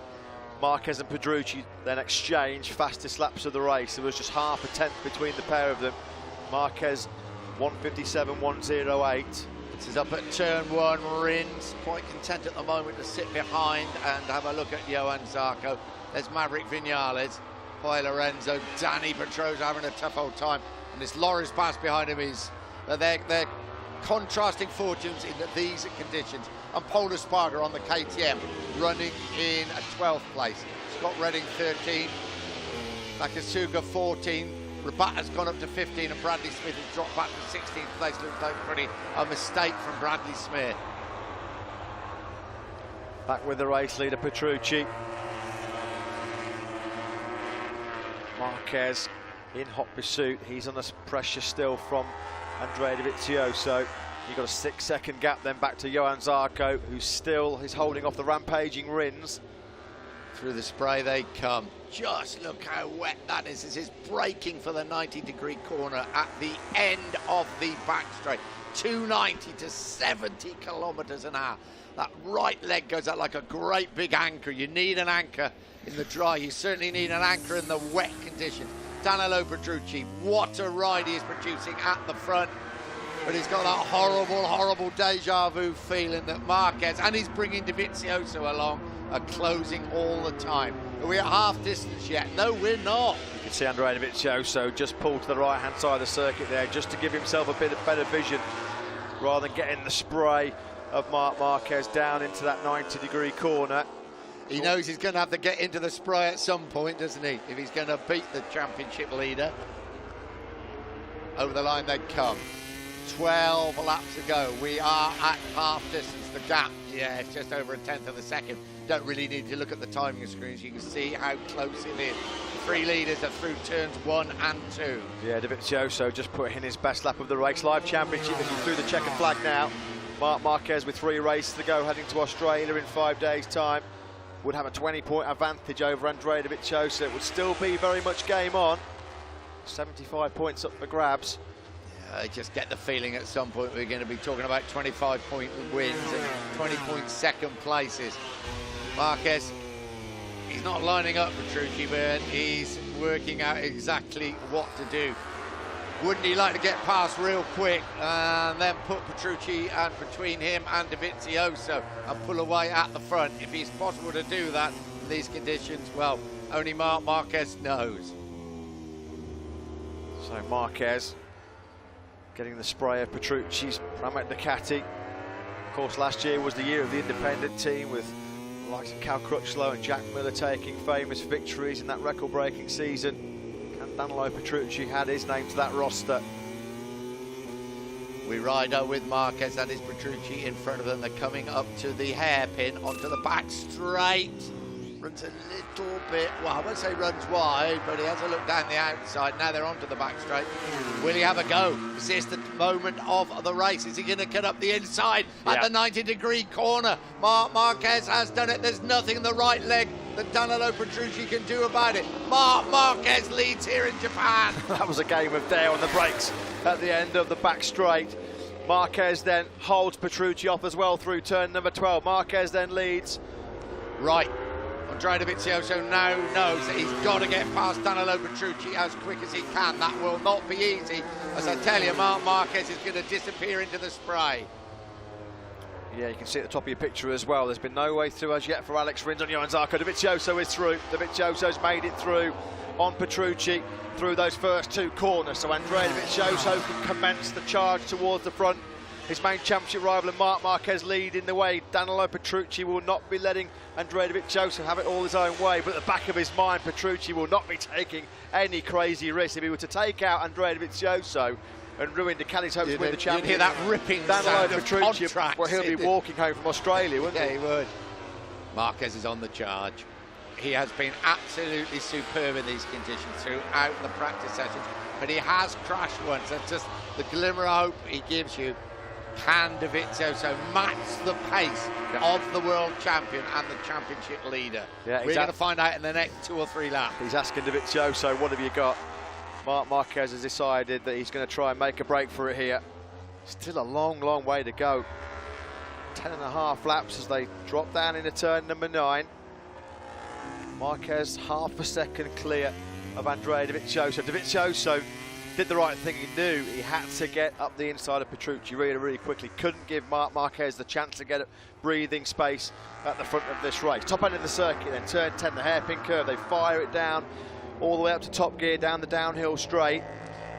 Marquez and Petrucci then exchange fastest laps of the race. There was just half a tenth between the pair of them. Marquez 1:57.108. This is up at turn 1. Rins quite content at the moment to sit behind and have a look at Johan Zarco. There's Maverick Vinales, Pai Lorenzo, Danny Petrosa having a tough old time, and this Loris pass behind him is they're contrasting fortunes in these conditions. And Paul Espargaro on the KTM running in a 12th place. Scott Redding 13, Nakasuga 14, Rabata's gone up to 15, and Bradley Smith has dropped back to 16th place. Looks like pretty a mistake from Bradley Smith. Back with the race leader Petrucci. Marquez in hot pursuit. He's under pressure still from Andrea Dovizioso. You've got a 6-second gap then back to Johan Zarco, who still is holding off the rampaging Rins. Through the spray they come. Just look how wet that is. This is braking for the 90-degree corner at the end of the back straight. 290 to 70 kilometers an hour. That right leg goes out like a great big anchor. You need an anchor in the dry. You certainly need an anchor in the wet conditions. Danilo Petrucci, what a ride he is producing at the front. But he's got that horrible deja vu feeling that Marquez, and he's bringing Dovizioso along, are closing all the time. Are we at half distance yet? No, we're not. You can see Andrea Dovizioso just pulled to the right-hand side of the circuit there, just to give himself a bit of better vision, rather than getting the spray of Marc Marquez down into that 90-degree corner. He knows he's going to have to get into the spray at some point, doesn't he? If he's going to beat the championship leader. Over the line they come. 12 laps to go. We are at half distance. The gap, yeah, it's just over 1/10 of a second. don't really need to look at the timing screens. You can see how close it is. The three leaders are through turns 1 and 2. Yeah, Dovizioso just put in his best lap of the race. Live championship looking through the checkered flag now. Marc Marquez with 3 races to go, heading to Australia in 5 days' time. Would have a 20-point advantage over Andrea Dovizioso. It would still be very much game on. 75 points up for grabs. I just get the feeling at some point we're going to be talking about 25-point wins and 20-point second places. Marquez, he's not lining up Petrucci, but he's working out exactly what to do. Wouldn't he like to get past real quick and then put Petrucci and between him and Dovizioso and pull away at the front? If it's possible to do that in these conditions, well, only Marc Marquez knows. So Marquez getting the spray of Petrucci's Pramac Ducati. Of course, last year was the year of the independent team, with the likes of Cal Crutchlow and Jack Miller taking famous victories in that record-breaking season. And Danilo Petrucci had his name to that roster. We ride with Marquez, that is Petrucci in front of them. They're coming up to the hairpin, onto the back straight. Runs a little bit, well, I won't say runs wide, but he has a look down the outside. Now they're onto the back straight. Will he have a go? Is this the moment of the race? Is he going to cut up the inside at the 90-degree corner? Marc Marquez has done it. There's nothing in the right leg that Danilo Petrucci can do about it. Marc Marquez leads here in Japan. That was a game of dare on the brakes at the end of the back straight. Marquez then holds Petrucci off as well through turn number 12. Marquez then leads. Right. Andrea Dovizioso now knows that he's got to get past Danilo Petrucci as quick as he can. That will not be easy. As I tell you, Marc Marquez is going to disappear into the spray. Yeah, you can see at the top of your picture as well. There's been no way through as yet for Alex Rins on Johan Zarco. Dovizioso is through. Dovizioso's made it through on Petrucci through those first 2 corners. So Andrea Dovizioso can commence the charge towards the front. His main championship rival and Marc Marquez leading the way. Danilo Petrucci will not be letting Andrea Dovizioso have it all his own way, but at the back of his mind, Petrucci will not be taking any crazy risks. If he were to take out Andrea Dovizioso and ruin Ducati's hopes to win the championship, you'd hear that ripping Danilo sound Petrucci, of contracts. well, he'll be walking home from Australia, wouldn't he? Yeah, he would. Marquez is on the charge. He has been absolutely superb in these conditions throughout the practice sessions, but he has crashed once. That's just the glimmer of hope he gives you. Can Dovizioso match the pace of the world champion and the championship leader? Yeah, we're going to find out in the next 2 or 3 laps. He's asking Dovizioso, what have you got? Marc Marquez has decided that he's going to try and make a break for it here. Still a long, long way to go. 10.5 laps as they drop down into turn number 9. Marquez half a second clear of Andrea Dovizioso. Dovizioso did the right thing. He knew he had to get up the inside of Petrucci really, really quickly. Couldn't give Marc Marquez the chance to get breathing space at the front of this race. Top end of the circuit, then turn 10, the hairpin curve. They fire it down all the way up to top gear, down the downhill straight.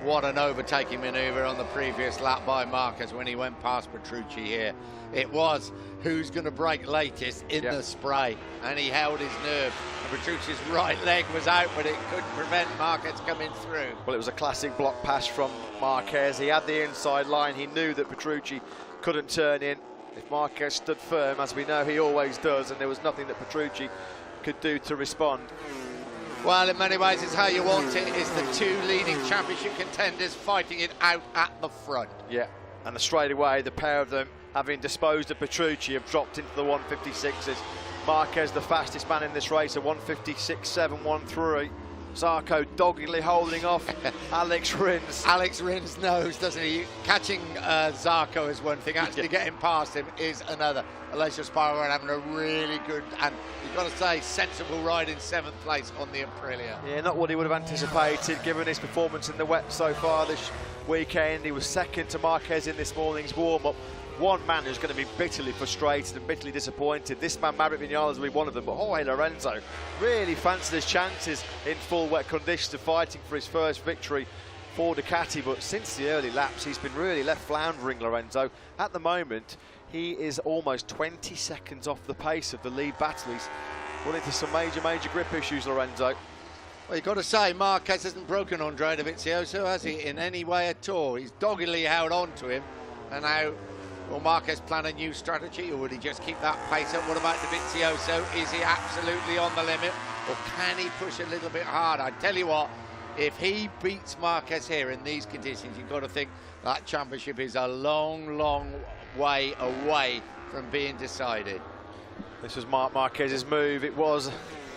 What an overtaking manoeuvre on the previous lap by Marquez when he went past Petrucci here. It was who's going to break latest in the spray, and he held his nerve. And Petrucci's right leg was out, but it couldn't prevent Marquez coming through. Well, it was a classic block pass from Marquez. He had the inside line. He knew that Petrucci couldn't turn in. If Marquez stood firm, as we know he always does, and there was nothing that Petrucci could do to respond. Well, in many ways, it's how you want it. It's the 2 leading championship contenders fighting it out at the front. Yeah, and straight away, the pair of them, having disposed of Petrucci, have dropped into the 156s. Marquez, the fastest man in this race, a 156.713. Zarco doggedly holding off Alex Rins. Alex Rins knows, doesn't he? Catching Zarco is one thing, actually getting past him is another. Alessio Sparrow having a really good, and you've got to say, sensible ride in 7th place on the Aprilia. Yeah, not what he would have anticipated given his performance in the wet so far this weekend. He was second to Marquez in this morning's warm-up. One man who's going to be bitterly frustrated and bitterly disappointed. This man, Maverick Vinales, will be one of them, but Jorge Lorenzo really fancied his chances in full wet conditions of fighting for his first victory for Ducati, but since the early laps he's been really left floundering, Lorenzo. At the moment he is almost 20 seconds off the pace of the lead battle. He's run into some major grip issues, Lorenzo. Well, you've got to say, Marquez hasn't broken Andrea Dovizioso, has he, in any way at all? He's doggedly held on to him, and now Will Marquez plan a new strategy, or would he just keep that pace up? What about Dovizioso? Is he absolutely on the limit, or can he push a little bit harder? I tell you what, if he beats Marquez here in these conditions, you've got to think that championship is a long, long way away from being decided. This was Marc Marquez's move. It was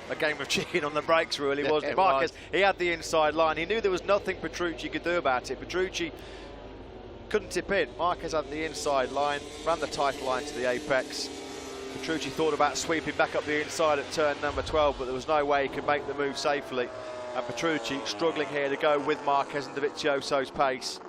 a game of chicken on the brakes, really, wasn't it? It Marquez, was. he had the inside line. He knew there was nothing Petrucci could do about it. Petrucci couldn't tip in. Marquez had the inside line, ran the tight line to the apex. Petrucci thought about sweeping back up the inside at turn number 12, but there was no way he could make the move safely. And Petrucci struggling here to go with Marquez and Dovizioso's pace.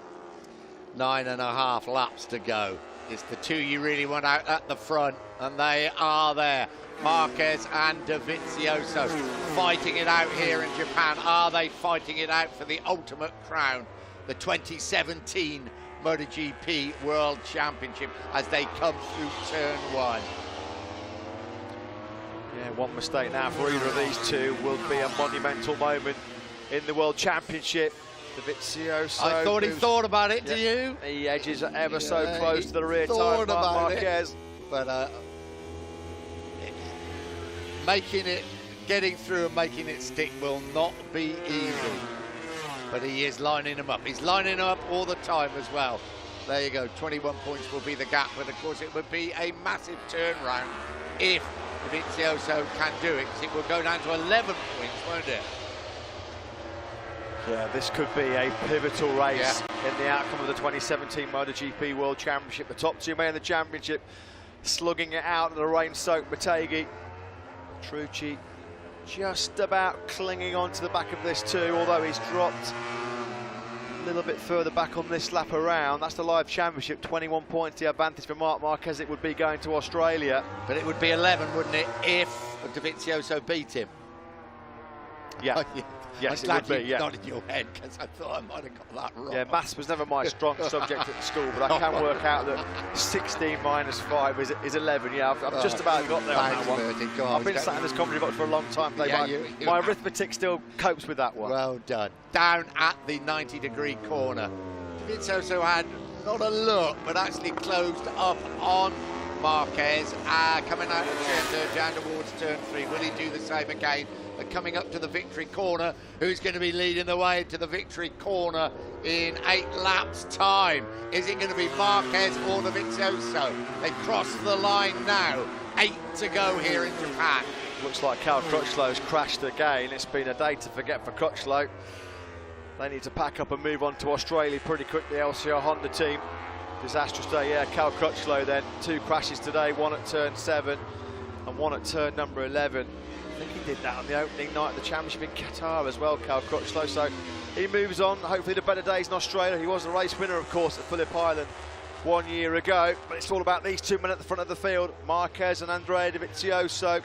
9.5 laps to go. It's the two you really want out at the front, and they are there. Marquez and Dovizioso fighting it out here in Japan. Are they fighting it out for the ultimate crown, the 2017 MotoGP World Championship, as they come through turn 1? Yeah, one mistake now for either of these two will be a monumental moment in the World Championship. Dovizioso. I thought he thought about it, do you? He edges ever so close to the rear tire, Marquez. But getting through and making it stick will not be easy. But he is lining them up. He's lining them up all the time as well. There you go, 21 points will be the gap, but of course it would be a massive turnaround if Dovizioso can do it, because it will go down to 11 points, won't it? Yeah, this could be a pivotal race in the outcome of the 2017 MotoGP World Championship. The top two men in the championship slugging it out at the rain-soaked Motegi. Petrucci just about clinging on to the back of this too, although he's dropped a little bit further back on this lap around. That's the live championship, 21 points the advantage for Marc Marquez. It would be going to Australia. But it would be 11, wouldn't it, if Dovizioso beat him? Yeah. Oh, yeah. Yes, I'm it would glad be, you yeah. nodded your head, because I thought I might have got that wrong. Yeah, maths was never my strong subject at school, but I can work out that 16 minus 5 is 11. Yeah, I've just about got there on that one. I've been sat in this comedy box for a long time. My arithmetic still copes with that one. Well done. Down at the 90-degree corner. Dovizioso had not a look, but actually closed up on Marquez, coming out of turn 2 down towards turn 3. Will he do the same again? Coming up to the victory corner, who's going to be leading the way to the victory corner in 8 laps time? Is it going to be Marquez or Dovizioso? They cross the line now. 8 to go here in Japan. Looks like Cal Crutchlow's crashed again. It's been a day to forget for Crutchlow. They need to pack up and move on to Australia pretty quickly, LCR Honda team. Disastrous day, yeah. Cal Crutchlow then, 2 crashes today, 1 at turn 7 and 1 at turn number 11. I think he did that on the opening night of the championship in Qatar as well, Cal Crutchlow. So he moves on, hopefully to better days in Australia. He was the race winner, of course, at Phillip Island 1 year ago. But it's all about these 2 men at the front of the field, Marquez and Andrea Dovizioso.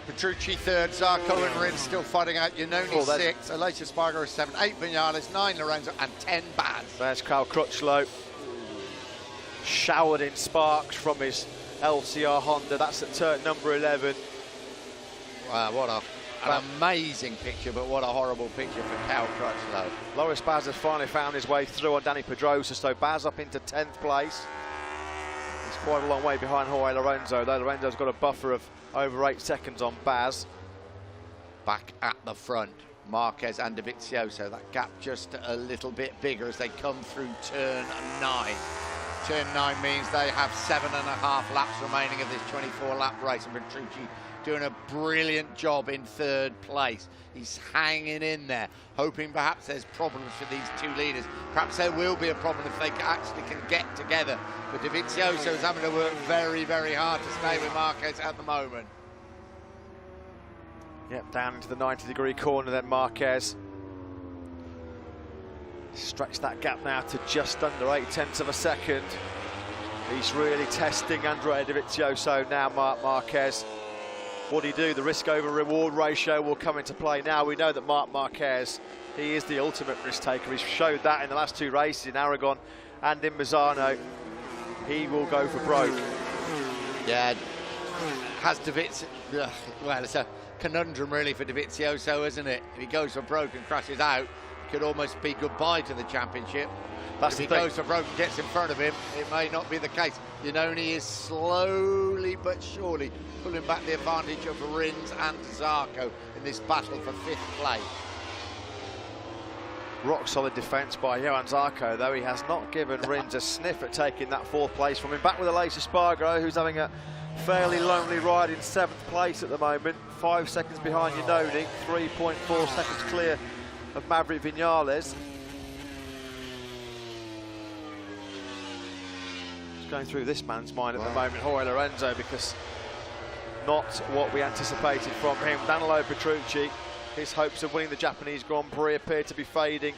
Petrucci 3rd, Zarco and Rins still fighting out. Iannone 6, Alicia Spargo 7, 8 Vinales, 9 Lorenzo and 10 Baz. There's Cal Crutchlow, showered in sparks from his LCR Honda. That's at turn number 11. Wow, what an amazing picture, but what a horrible picture for Cal Crutchlow. Loris Baz has finally found his way through on Dani Pedrosa, so Baz up into 10th place. He's quite a long way behind Jorge Lorenzo, though Lorenzo's got a buffer of over 8 seconds on Baz. Back at the front, Marquez and Dovizioso. That gap just a little bit bigger as they come through turn 9. Turn 9 means they have 7.5 laps remaining of this 24-lap race, and Petrucci doing a brilliant job in 3rd place. He's hanging in there, hoping perhaps there's problems for these 2 leaders. Perhaps there will be a problem if they actually can get together. But Dovizioso is having to work very, very hard to stay with Marquez at the moment. Yep, down into the 90-degree corner then Marquez. Stretch that gap now to just under 0.8 of a second. He's really testing Andrea Dovizioso now, Marc Marquez. What do you do? The risk over reward ratio will come into play now. We know that Marc Marquez, he is the ultimate risk taker. He's showed that in the last 2 races in Aragon and in Misano. He will go for broke. Yeah, has Dovizioso, well, it's a conundrum really for Dovizioso, isn't it? If he goes for broke and crashes out, it could almost be goodbye to the championship. That's if he the thing. goes for broke and gets in front of him, it may not be the case. Iannone is slowly but surely pulling back the advantage of Rins and Zarco in this battle for 5th place. Rock solid defence by Johan Zarco, though he has not given Rins a sniff at taking that 4th place from him. Back with Aleix Espargaro, who's having a fairly lonely ride in 7th place at the moment. 5 seconds behind Iannone, 3.4 seconds clear of Maverick Viñales. Just going through this man's mind at the moment, Jorge Lorenzo, because not what we anticipated from him. Danilo Petrucci, his hopes of winning the Japanese Grand Prix appear to be fading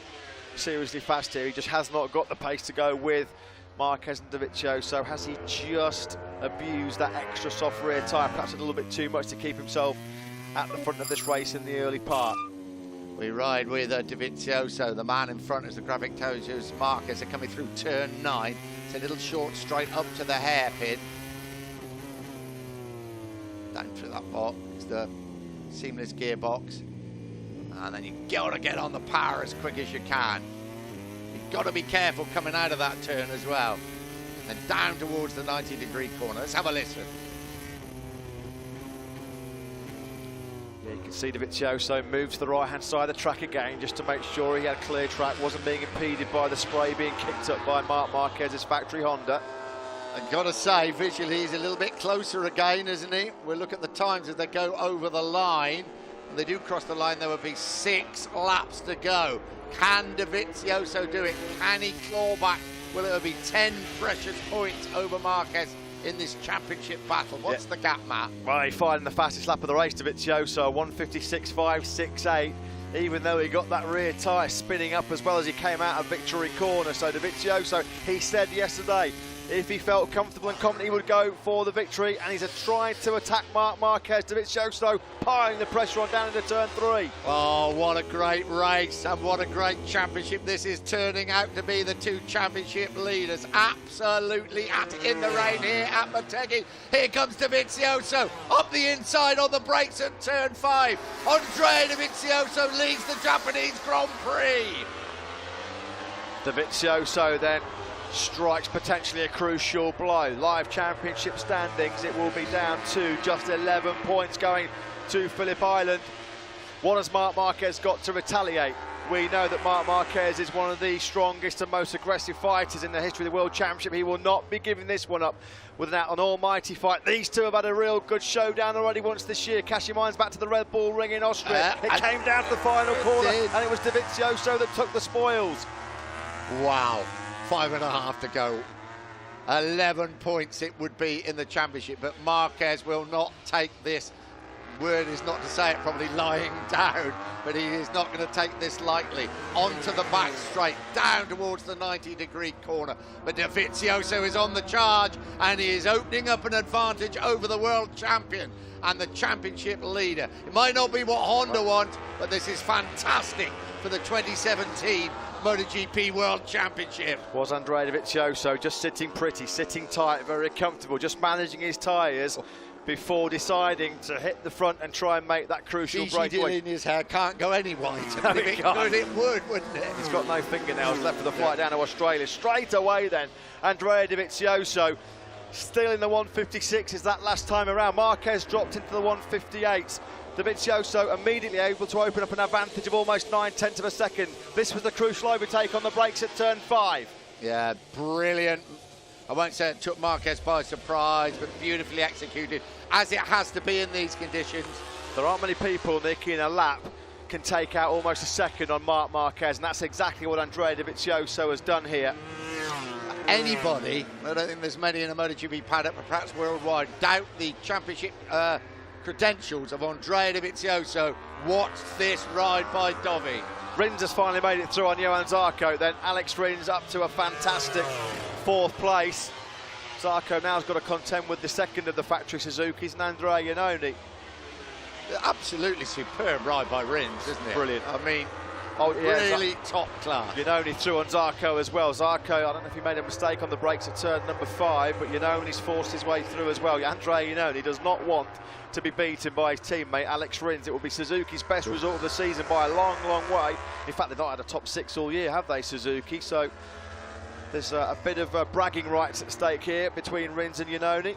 seriously fast here. He just has not got the pace to go with Marquez and Dovizioso. Has he just abused that extra soft rear tyre, perhaps a little bit too much to keep himself at the front of this race in the early part? We ride with Dovizioso, the man in front, as the graphic tells you, is Marquez. They're coming through turn 9. It's a little short straight up to the hairpin. Down through that box, the seamless gearbox. And then you've got to get on the power as quick as you can. You've got to be careful coming out of that turn as well. And down towards the 90-degree corner. Let's have a listen. Yeah, you can see Dovizioso move to the right-hand side of the track again, just to make sure he had clear track, wasn't being impeded by the spray being kicked up by Marc Marquez's factory Honda. I've got to say, visually, he's a little bit closer again, isn't he? We'll look at the times as they go over the line. When they do cross the line, there will be 6 laps to go. Can Dovizioso do it? Can he claw back? Will it be 10 precious points over Marquez in this championship battle? What's the gap, Matt? Well, he fired in the fastest lap of the race, Dovizioso, 1:56.568, even though he got that rear tyre spinning up as well as he came out of victory corner. So Dovizioso, he said yesterday, if he felt comfortable and confident, he would go for the victory, and he's trying to attack Marc Marquez. Dovizioso piling the pressure on down into turn 3. Oh, what a great race, and what a great championship this is turning out to be. The 2 championship leaders absolutely at it in the rain here at Motegi. Here comes Dovizioso up the inside on the brakes at turn 5. Andrea Dovizioso leads the Japanese Grand Prix. Dovizioso then strikes potentially a crucial blow. Live championship standings, it will be down to just 11 points going to Phillip Island. What has Marc Marquez got to retaliate? We know that Marc Marquez is one of the strongest and most aggressive fighters in the history of the World Championship. He will not be giving this one up with an almighty fight. These two have had a real good showdown already once this year. Cashing minds back to the Red Bull Ring in Austria. It came down to the final corner, and it was Dovizioso that took the spoils. Wow. 5.5 to go. 11 points it would be in the championship, but Marquez will not take this. Word is not to say it, probably lying down, but he is not going to take this lightly. Onto the back straight, down towards the 90-degree corner. But Dovizioso is on the charge, and he is opening up an advantage over the world champion and the championship leader. It might not be what Honda wants, but this is fantastic for the 2017 MotoGP World Championship. Was Andrea Dovizioso just sitting pretty, sitting tight, very comfortable, just managing his tyres before deciding to hit the front and try and make that crucial breakaway. in his hair can't go any whiter. No, If it could, it would, wouldn't it? He's got no fingernails left for the flight down to Australia. Straight away then, Andrea Dovizioso still in the 156 is that last time around. Marquez dropped into the 158s. Dovizioso immediately able to open up an advantage of almost 9/10 of a second. This was the crucial overtake on the brakes at turn 5. Yeah, brilliant. I won't say it took Marquez by surprise, but beautifully executed, as it has to be in these conditions. There aren't many people, Nick, in a lap can take out almost a second on Marc Marquez, and that's exactly what Andrea Dovizioso has done here. Anybody, I don't think there's many in a MotoGP paddock, but perhaps worldwide, doubt the championship credentials of Andrea Dovizioso. Watch this ride by Dovi. Rins has finally made it through on Johan Zarco then. Alex Rins up to a fantastic 4th place. Zarco now has got to contend with the second of the factory Suzukis and Andrea Iannone. Absolutely superb ride by Rins, isn't it? Brilliant. I mean, yeah, really top class. Iannone through on Zarco as well. Zarco, I don't know if he made a mistake on the brakes at turn number 5, but Iannone's forced his way through as well. Andrea Iannone does not want to be beaten by his teammate Alex Rins. It will be Suzuki's best result of the season by a long, long way. In fact, they've not had a top 6 all year, have they, Suzuki? So There's a bit of bragging rights at stake here between Rins and Iannone.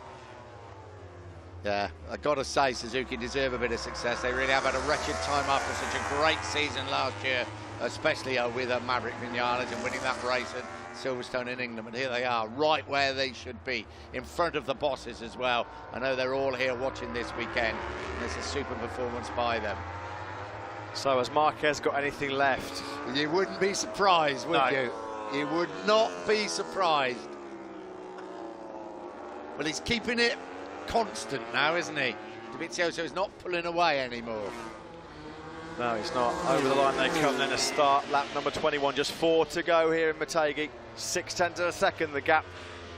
Yeah, I've got to say, Suzuki deserve a bit of success. They really have had a wretched time after such a great season last year, especially with Maverick Vinales and winning that race at Silverstone in England. But here they are, right where they should be, in front of the bosses as well. I know they're all here watching this weekend, and it's a super performance by them. So has Marquez got anything left? You wouldn't be surprised, would you? You would not be surprised. Well, he's keeping it constant now, isn't he? Dovizioso is not pulling away anymore. No, he's not. Over the line they come, then a start, lap number 21, just 4 to go here in Motegi. 0.6 of a second, the gap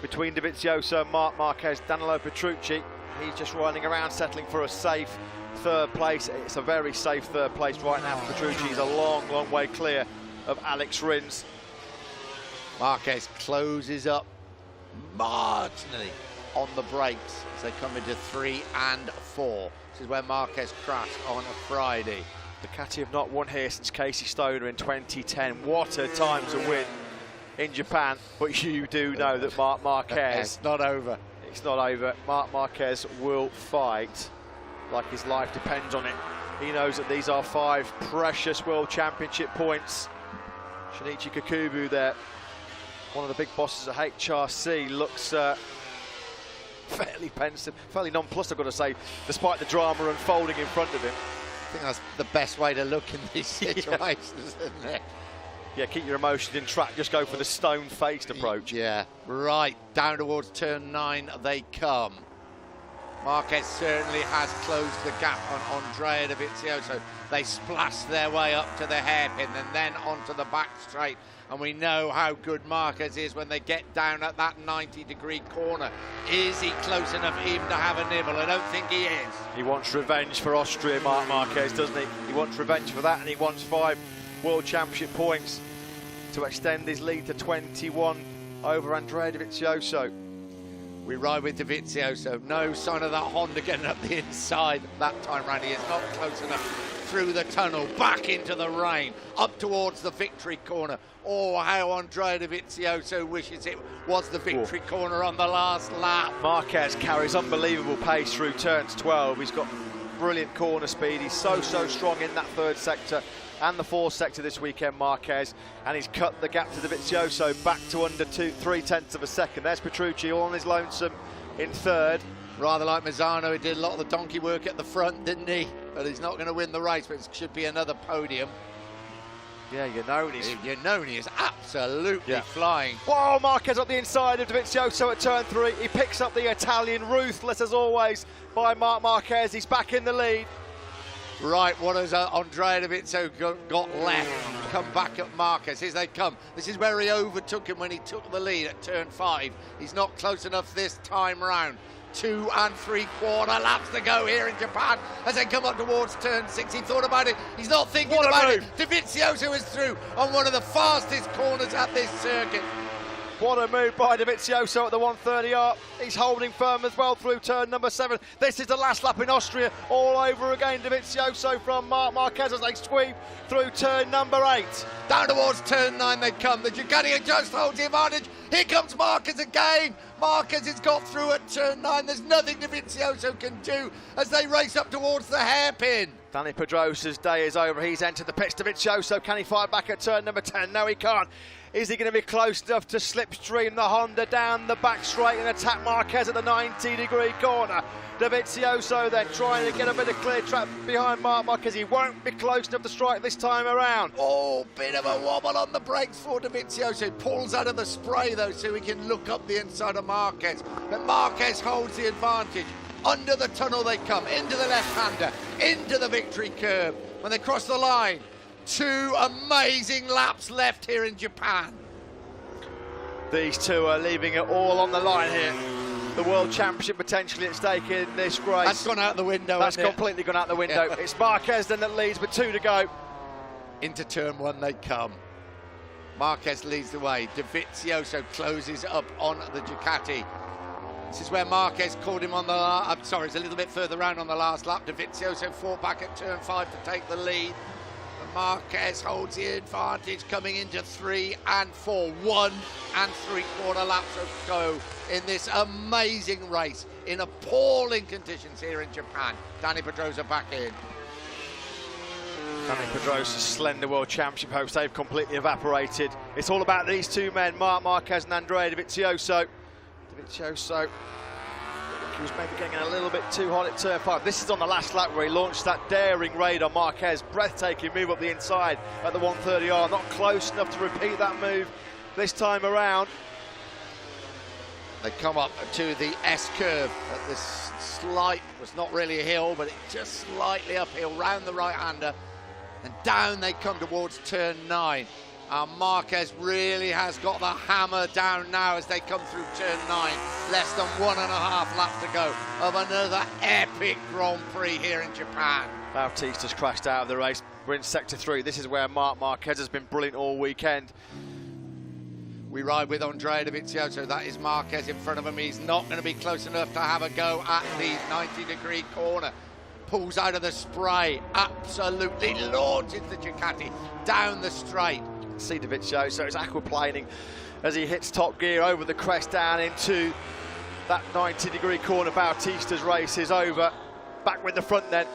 between Dovizioso and Marc Marquez. Danilo Petrucci, he's just running around, settling for a safe third place. It's a very safe third place right now for Petrucci. He's a long, long way clear of Alex Rins. Marquez closes up marginally on the brakes as they come into 3 and 4. This is where Marquez crashed on a Friday. Ducati have not won here since Casey Stoner in 2010. What a time to win in Japan, but you do know that Marc Marquez... It's not over. It's not over. Marc Marquez will fight like his life depends on it. He knows that these are 5 precious World Championship points. Shinichi Kikubu there, one of the big bosses at HRC, looks fairly pensive, fairly nonplussed, I've got to say, despite the drama unfolding in front of him. I think that's the best way to look in these situations, isn't it? Yeah, keep your emotions in track, just go for the stone-faced approach. Yeah, right, down towards turn 9 they come. Marquez certainly has closed the gap on Andrea Dovizioso. They splash their way up to the hairpin and then onto the back straight. And we know how good Marquez is when they get down at that 90-degree corner. Is he close enough even to have a nibble? I don't think he is. He wants revenge for Austria, Marc Marquez, doesn't he? He wants revenge for that, and he wants 5 World Championship points to extend his lead to 21 over Andrea Dovizioso. We ride with Dovizioso. No sign of that Honda getting up the inside that time round. He is not close enough. Through the tunnel, back into the rain, up towards the victory corner. Oh, how Andrea Dovizioso wishes it was the victory corner on the last lap. Marquez carries unbelievable pace through turns 12. He's got brilliant corner speed. He's so strong in that third sector and the fourth sector this weekend, Marquez, and he's cut the gap to Dovizioso back to under 3/10 of a second. There's Petrucci all on his lonesome in third. Rather like Mazzano, he did a lot of the donkey work at the front, didn't he? But he's not going to win the race, but it should be another podium. Yeah, Iannone is absolutely flying. Whoa, Marquez up the inside of Dovizioso at turn 3. He picks up the Italian, ruthless as always by Marc Marquez. He's back in the lead. Right, what has Andrea Dovizioso got left? Come back at Marquez. Here they come. This is where he overtook him when he took the lead at turn 5. He's not close enough this time round. 2 3/4 laps to go here in Japan as they come up towards turn 6. He thought about it. He's not thinking about it. Dovizioso is through on one of the fastest corners at this circuit. What a move by Dovizioso at the 130 arc. He's holding firm as well through turn number 7. This is the last lap in Austria all over again. Dovizioso from Marc Marquez as they sweep through turn number 8. Down towards turn 9 they come. The Ducati just holds the advantage. Here comes Marquez again. Marquez has got through at turn 9. There's nothing Dovizioso can do as they race up towards the hairpin. Danny Pedrosa's day is over. He's entered the pits. Dovizioso, can he fight back at turn number 10? No, he can't. Is he going to be close enough to slipstream the Honda down the back straight and attack Marquez at the 90-degree corner? Dovizioso then trying to get a bit of clear track behind Marc Marquez. He won't be close enough to strike this time around. Oh, bit of a wobble on the brakes for Dovizioso. Pulls out of the spray though so he can look up the inside of Marquez. But Marquez holds the advantage. Under the tunnel they come, into the left-hander, into the victory curve. When they cross the line, 2 amazing laps left here in Japan. These two are leaving it all on the line here. The World Championship potentially at stake in this race. That's gone out the window. That's completely gone out the window. Yeah. It's Marquez then that leads with 2 to go. Into turn 1 they come. Marquez leads the way. Dovizioso closes up on the Ducati. This is where Marquez called him on the... it's a little bit further round on the last lap. Dovizioso fought back at turn 5 to take the lead. Marquez holds the advantage coming into 3 and 4. 1 3/4 laps of go in this amazing race in appalling conditions here in Japan. Dani Pedrosa back in. Dani Pedrosa's slender World Championship hopes, they've completely evaporated. It's all about these two men, Marc Marquez and Andrea Dovizioso. Dovizioso, he was maybe getting a little bit too hot at turn 5. This is on the last lap where he launched that daring raid on Marquez. Breathtaking move up the inside at the 130R. Not close enough to repeat that move this time around. They come up to the S curve at this slight, was not really a hill, but it just slightly uphill round the right-hander. And down they come towards turn 9. Marquez really has got the hammer down now as they come through turn 9. Less than 1.5 laps to go of another epic Grand Prix here in Japan. Bautista's crashed out of the race. We're in sector 3. This is where Marc Marquez has been brilliant all weekend. We ride with Andrea Dovizioso. That is Marquez in front of him. He's not going to be close enough to have a go at the 90-degree corner. Pulls out of the spray, absolutely launches the Ducati down the straight. See Dovizioso, it's aquaplaning as he hits top gear over the crest down into that 90-degree corner. Bautista's race is over. Back with the front then.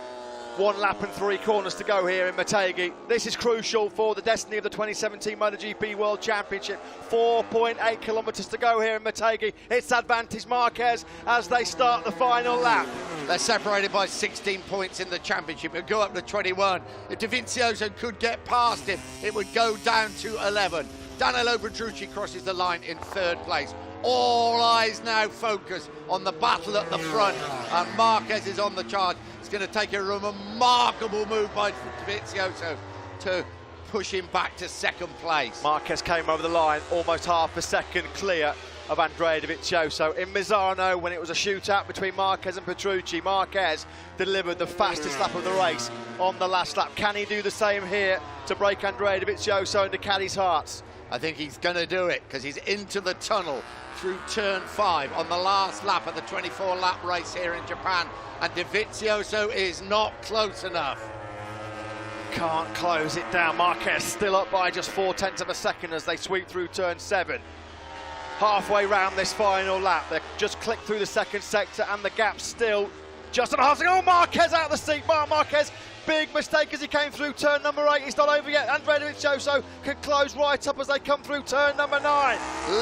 1 lap and 3 corners to go here in Motegi. This is crucial for the destiny of the 2017 MotoGP World Championship. 4.8 kilometres to go here in Motegi. It's advantage Marquez as they start the final lap. They're separated by 16 points in the championship. It'll go up to 21. If Dovizioso could get past him, it would go down to 11. Danilo Petrucci crosses the line in 3rd place. All eyes now focus on the battle at the front, and Marquez is on the charge. It's going to take a remarkable move by Dovizioso to push him back to 2nd place. Marquez came over the line almost half a second clear of Andrea Dovizioso. In Misano, when it was a shootout between Marquez and Petrucci, Marquez delivered the fastest lap of the race on the last lap. Can he do the same here to break Andrea Dovizioso and Ducati's hearts? I think he's going to do it because he's into the tunnel through turn 5 on the last lap of the 24-lap race here in Japan, and Dovizioso is not close enough. Can't close it down. Marquez still up by just 0.4 of a second as they sweep through turn 7. Halfway round this final lap, they just clicked through the 2nd sector and the gap still just at a half second. Oh, Marquez out of the seat. Marc Marquez, big mistake as he came through turn number 8. He's not over yet. Andrea Dovizioso can close right up as they come through turn number 9.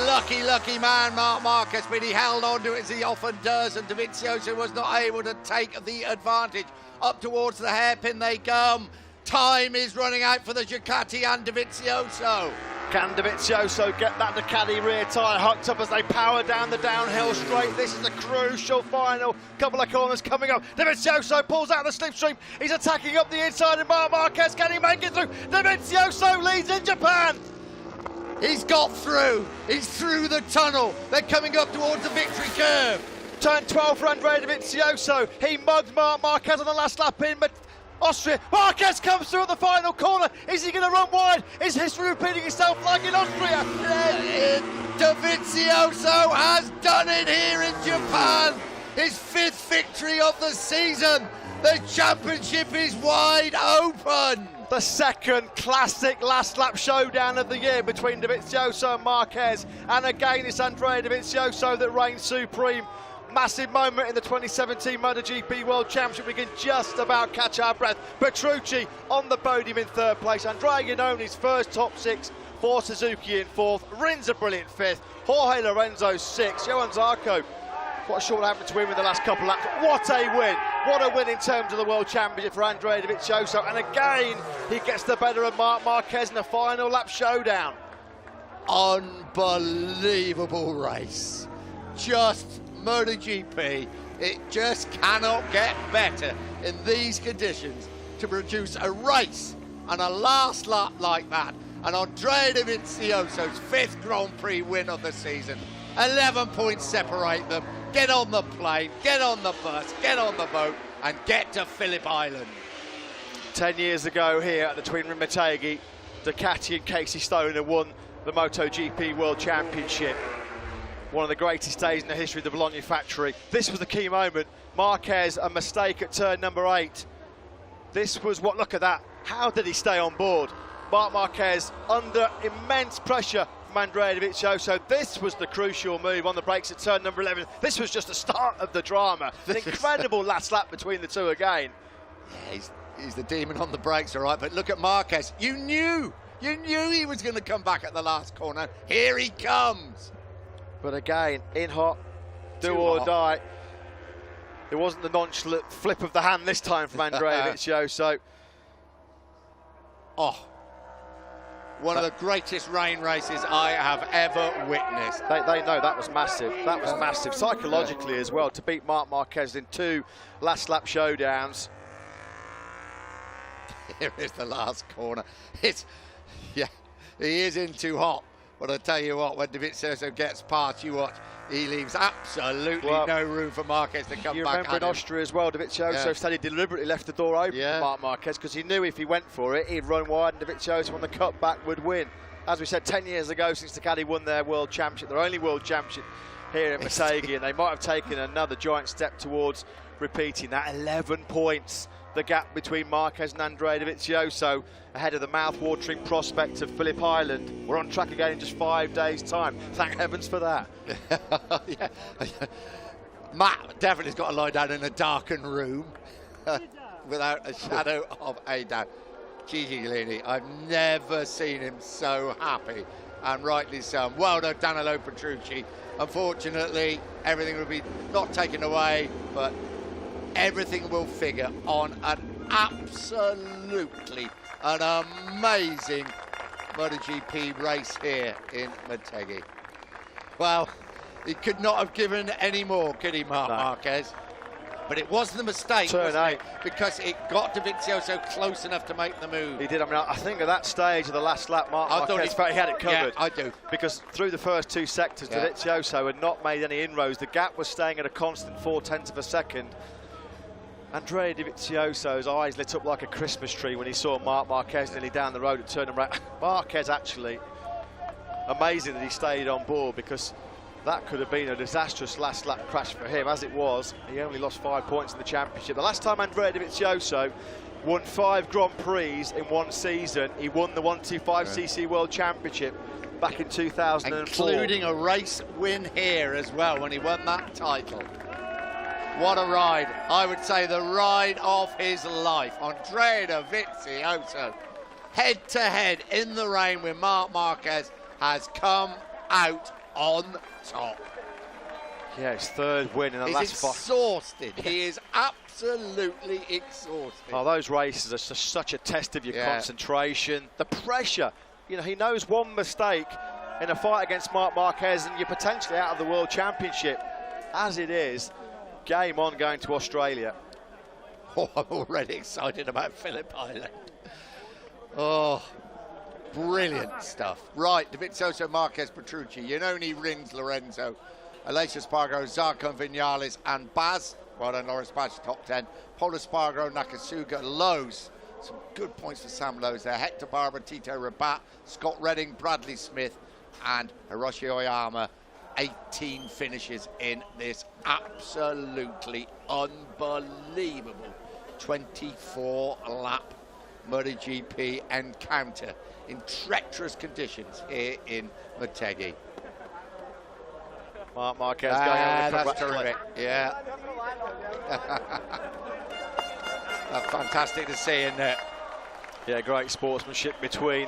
Lucky man, Marc Marquez, but he held on to it as he often does, and Dovizioso was not able to take the advantage. Up towards the hairpin they come. Time is running out for the Ducati and Dovizioso. Can Dovizioso get that Ducati rear tyre hooked up as they power down the downhill straight? This is a crucial final couple of corners coming up. Dovizioso pulls out the slipstream. He's attacking up the inside of Marc Marquez. Can he make it through? Dovizioso leads in Japan. He's got through. He's through the tunnel. They're coming up towards the victory curve. Turn 12 for Andrea Dovizioso. He mugged Marc Marquez on the last lap in Austria. Marquez comes through at the final corner. Is he going to run wide? Is history repeating itself like in Austria? Dovizioso has done it here in Japan. His 5th victory of the season. The championship is wide open. The 2nd classic last lap showdown of the year between Dovizioso and Marquez. And again, it's Andrea Dovizioso that reigns supreme. Massive moment in the 2017 MotoGP World Championship. We can just about catch our breath. Petrucci on the podium in 3rd place. Andrea Iannone's first top 6 for Suzuki in 4th. Rins a brilliant 5th. Jorge Lorenzo 6th. Johan Zarco, what a short happened to him in the last couple of laps. What a win. What a win in terms of the World Championship for Andrea Dovizioso. And again, he gets the better of Marc Marquez in the final lap showdown. Unbelievable race. Just MotoGP, it just cannot get better in these conditions to produce a race and a last lap like that. And Andrea Dovizioso's 5th Grand Prix win of the season. 11 points separate them. Get on the plane, get on the bus, get on the boat, and get to Phillip Island. 10 years ago here at the Twin Rim Motegi, Ducati and Casey Stoner won the MotoGP World Championship. One of the greatest days in the history of the Bologna factory. This was the key moment. Marquez, a mistake at turn number 8. This was what, look at that. How did he stay on board? Marc Marquez under immense pressure from Andrea Dovizioso. This was the crucial move on the brakes at turn number 11. This was just the start of the drama. An incredible last lap between the two again. Yeah, he's the demon on the brakes, all right, but look at Marquez. You knew he was going to come back at the last corner. Here he comes. But again, in hot, do or die. It wasn't the nonchalant flip of the hand this time from Andrea Dovizioso. Oh, one of the greatest rain races I have ever witnessed. They know that was massive. That was massive psychologically as well, to beat Marc Marquez in 2 last lap showdowns. Here is the last corner. Yeah, he is in too hot. But I tell you what, when Dovizioso gets past, you watch, he leaves absolutely no room for Marquez to come back. You remember in Austria as well, Dovizioso said he deliberately left the door open for Marc Marquez because he knew if he went for it, he'd run wide and Dovizioso on the cutback would win. As we said, 10 years ago since Ducati won their World Championship, their only World Championship here in Motegi, and they might have taken another giant step towards repeating that. 11 points, the gap between Marquez and Andrea Dovizioso, ahead of the mouth-watering prospect of Phillip Island. We're on track again in just 5 days' time. Thank heavens for that. Yeah. Matt definitely has got to lie down in a darkened room without a shadow of a doubt. Gigi Galini, I've never seen him so happy, and rightly so. Well done, Danilo Petrucci. Unfortunately, everything will be not taken away, but everything will figure on an absolutely an amazing MotoGP race here in Motegi. Well, he could not have given any more, could he, Marc Marquez? But it wasn't a mistake, Turn 8. because it got Dovizioso close enough to make the move. He did. I mean, I think at that stage of the last lap, Marc Marquez felt he had it covered. Yeah, I do. Because through the first 2 sectors, Dovizioso had not made any inroads. The gap was staying at a constant 0.4 of a second. Andrea Dovizioso's eyes lit up like a Christmas tree when he saw Marc Marquez nearly down the road at turn number 8. Marquez actually, amazing that he stayed on board, because that could have been a disastrous last lap crash for him. As it was, he only lost 5 points in the championship. The last time Andrea Dovizioso won 5 Grand Prix in one season, he won the 125cc World Championship back in 2004. Including a race win here as well when he won that title. What a ride. I would say the ride of his life. Andrea Dovizioso, head-to-head in the rain with Marc Marquez, has come out on top. Yeah, his 3rd win in the last 5. He's exhausted. He is absolutely exhausted. Oh, those races are just such a test of your concentration. The pressure. You know, he knows one mistake in a fight against Marc Marquez and you're potentially out of the World Championship. As it is, game on going to Australia. Oh, I'm already excited about Phillip Island. Oh, brilliant stuff. Right, Dovizioso, Marquez, Petrucci, Iannone, Rins, Lorenzo, Aleix Espargaro, Zarco, Vinales, and Baz. Well done, Loris Baz, top 10. Paul Espargaro, Nakasuga, Lowe's. Some good points for Sam Lowe's there. Hector Barber, Tito Rabat, Scott Redding, Bradley Smith, and Hiroshi Oyama. 18 finishes in this absolutely unbelievable 24-lap MotoGP encounter in treacherous conditions here in Motegi. Marc Marquez going on the that's terrific. Yeah. That's fantastic to see, isn't it? Yeah, great sportsmanship between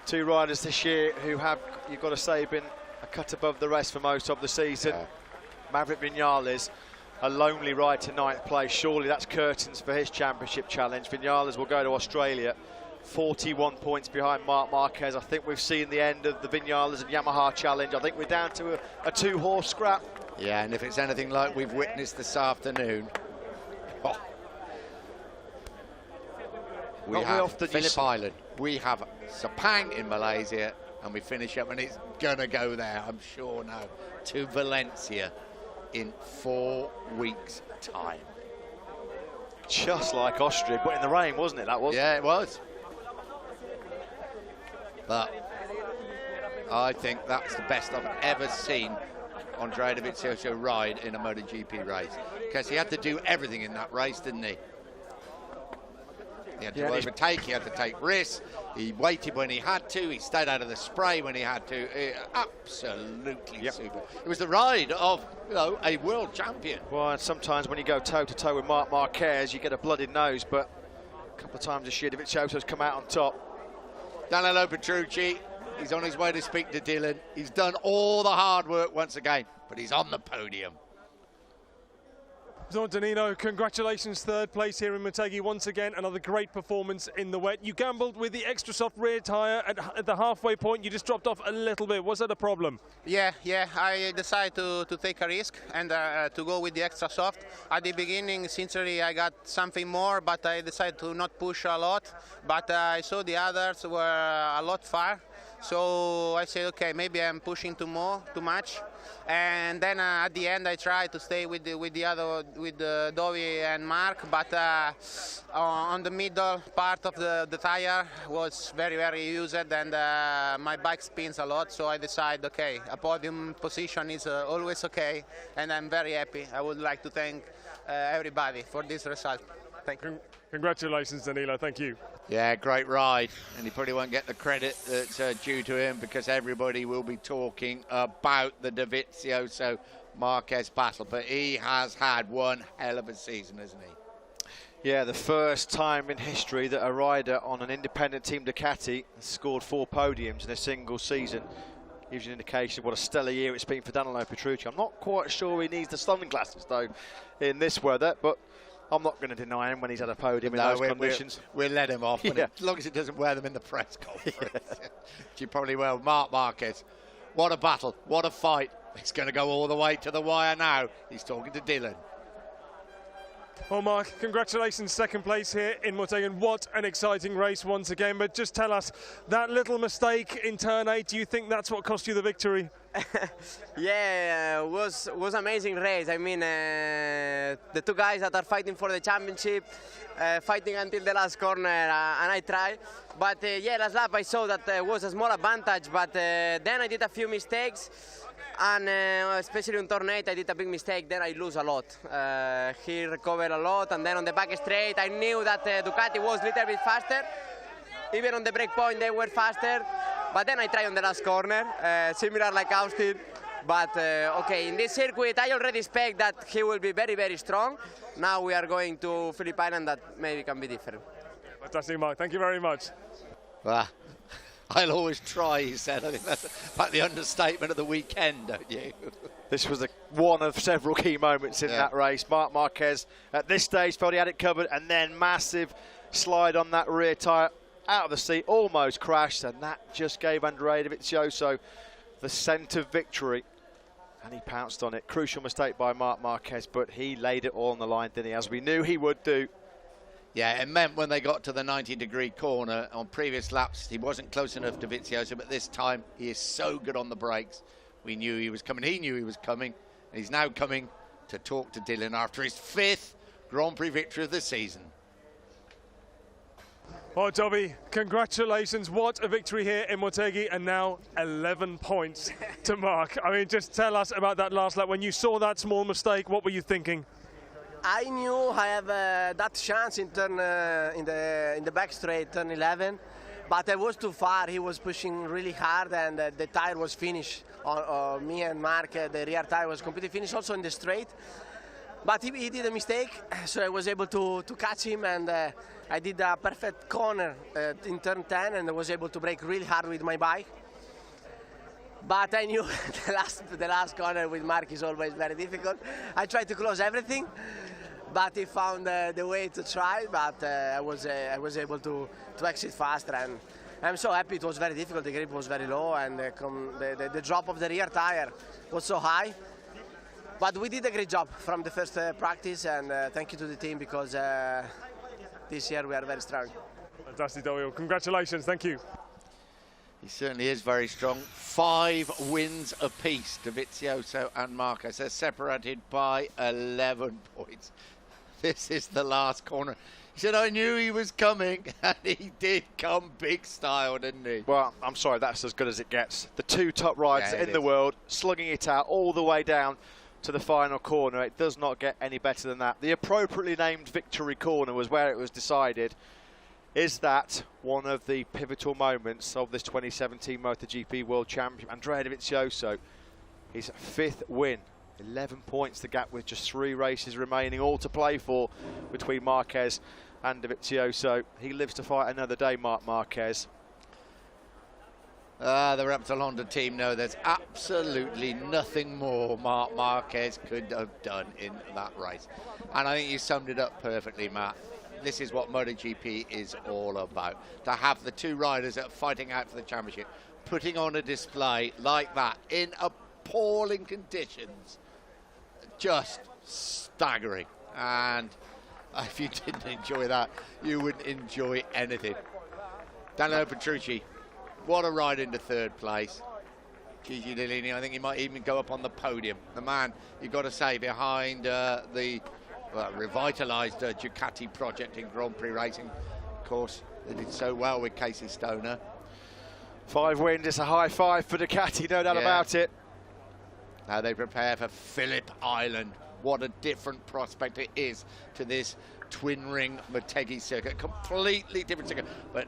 2 riders this year who have, you've got to say, been a cut above the rest for most of the season. Maverick Vinales, a lonely ride to 9th place. Surely that's curtains for his championship challenge. Vinales will go to Australia, 41 points behind Marc Marquez. I think we've seen the end of the Vinales and Yamaha challenge. I think we're down to a 2-horse scrap. Yeah, and if it's anything like we've witnessed this afternoon, we have Phillip Island, we have Sepang in Malaysia, and we finish up, and it's gonna go there, I'm sure now, to Valencia in 4 weeks' time. Just like Austria, but in the rain, wasn't it? That was. Yeah, it was. But I think that's the best I've ever seen Andrea Dovizioso ride in a MotoGP race, because he had to do everything in that race, didn't he? He had to overtake, he had to take risks, he waited when he had to, he stayed out of the spray when he had to. Absolutely super. It was the ride of, you know, a world champion. Well, and sometimes when you go toe-to-toe with Marc Marquez, you get a blooded nose, but a couple of times this year, Dovizioso's come out on top. Danilo Petrucci, he's on his way to speak to Dylan. He's done all the hard work once again, but he's on the podium. So Danilo, congratulations, third place here in Motegi. Once again, another great performance in the wet. You gambled with the extra soft rear tyre at the halfway point. You just dropped off a little bit. Was that a problem? Yeah, I decided to take a risk and to go with the extra soft. At the beginning, sincerely, I got something more, but I decided to not push a lot. But I saw the others were a lot far. So I said, okay, maybe I'm pushing too much. And then at the end, I tried to stay with Dovi and Mark, but on the middle part of the tire was very, very used, and my bike spins a lot. So I decided, okay, a podium position is always okay, and I'm very happy. I would like to thank everybody for this result. Thank you. Congratulations, Danilo. Thank you. Yeah, great ride, and he probably won't get the credit that's due to him because everybody will be talking about the Dovizioso Marquez battle, but he has had one hell of a season, hasn't he? Yeah, the first time in history that a rider on an independent team Ducati has scored 4 podiums in a single season. Gives you an indication of what a stellar year it's been for Danilo Petrucci. I'm not quite sure he needs the sun glasses, though, in this weather, but I'm not going to deny him when he's had a podium in those conditions. We'll let him off, as long as he doesn't wear them in the press conference. He probably will. Marc Marquez, what a battle, what a fight. He's going to go all the way to the wire now. He's talking to Dylan. Well, Mark, congratulations, second place here in Motegi. What an exciting race once again. But just tell us, that little mistake in turn 8, do you think that's what cost you the victory? Yeah, was amazing race. I mean, the two guys that are fighting for the championship, fighting until the last corner, and I tried. But yeah, last lap I saw that was a small advantage, but then I did a few mistakes. And especially on turn 8, I did a big mistake. Then I lose a lot. He recovered a lot, and then on the back straight, I knew that Ducati was a little bit faster. Even on the break point, they were faster. But then I tried on the last corner, similar like Austin. But okay, in this circuit, I already expect that he will be very, very strong. Now we are going to Phillip Island, that maybe can be different. Fantastic, Mark. Thank you very much. I'll always try, he said. I think that's about the understatement of the weekend, don't you? This was one of several key moments in that race. Marc Marquez at this stage felt he had it covered, and then massive slide on that rear tyre out of the seat, almost crashed, and that just gave Andrea Dovizioso the scent of victory, and he pounced on it. Crucial mistake by Marc Marquez, but he laid it all on the line, didn't he, as we knew he would do. Yeah, it meant when they got to the 90-degree corner on previous laps, he wasn't close enough to Dovizioso, but this time he is so good on the brakes. We knew he was coming. He knew he was coming, and he's now coming to talk to Dylan after his 5th Grand Prix victory of the season. Oh, Dobby, congratulations. What a victory here in Motegi, and now 11 points to Mark. I mean, just tell us about that last lap. When you saw that small mistake, what were you thinking? I knew I have that chance in turn in the back straight, turn 11, but I was too far. He was pushing really hard, and the tire was finished. Me and Mark, the rear tire was completely finished, also in the straight. But he did a mistake, so I was able to catch him, and I did a perfect corner in turn 10, and I was able to brake really hard with my bike. But I knew the last corner with Mark is always very difficult. I tried to close everything, but he found the way to try. But I was able to exit faster, and I'm so happy. It was very difficult. The grip was very low, and the drop of the rear tire was so high. But we did a great job from the first practice, and thank you to the team, because this year we are very strong. Fantastic, Doyle. Congratulations. Thank you. He certainly is very strong. 5 wins apiece, Dovizioso and Marquez. They're separated by 11 points. This is the last corner. He said, I knew he was coming, and he did come big style, didn't he? Well, I'm sorry, that's as good as it gets. The 2 top riders in the world, slugging it out all the way down to the final corner. It does not get any better than that. The appropriately named victory corner was where it was decided. Is that one of the pivotal moments of this 2017 MotoGP World Championship? Andrea Dovizioso, his 5th win, 11 points the gap with just 3 races remaining, all to play for between Marquez and Dovizioso. He lives to fight another day, Marc Marquez. The Repsol Honda team know there's absolutely nothing more Marc Marquez could have done in that race. And I think you summed it up perfectly, Matt. This is what MotoGP is all about. To have the 2 riders that are fighting out for the championship, putting on a display like that in appalling conditions, just staggering. And if you didn't enjoy that, you wouldn't enjoy anything. Danilo Petrucci, what a ride into 3rd place. Gigi Dall'Igna, I think he might even go up on the podium. The man, you've got to say, behind the revitalised Ducati project in Grand Prix racing. Of course, they did so well with Casey Stoner. 5 wins, it's a high 5 for Ducati, no doubt about it. Now they prepare for Phillip Island. What a different prospect it is to this twin ring Motegi circuit. Completely different circuit. But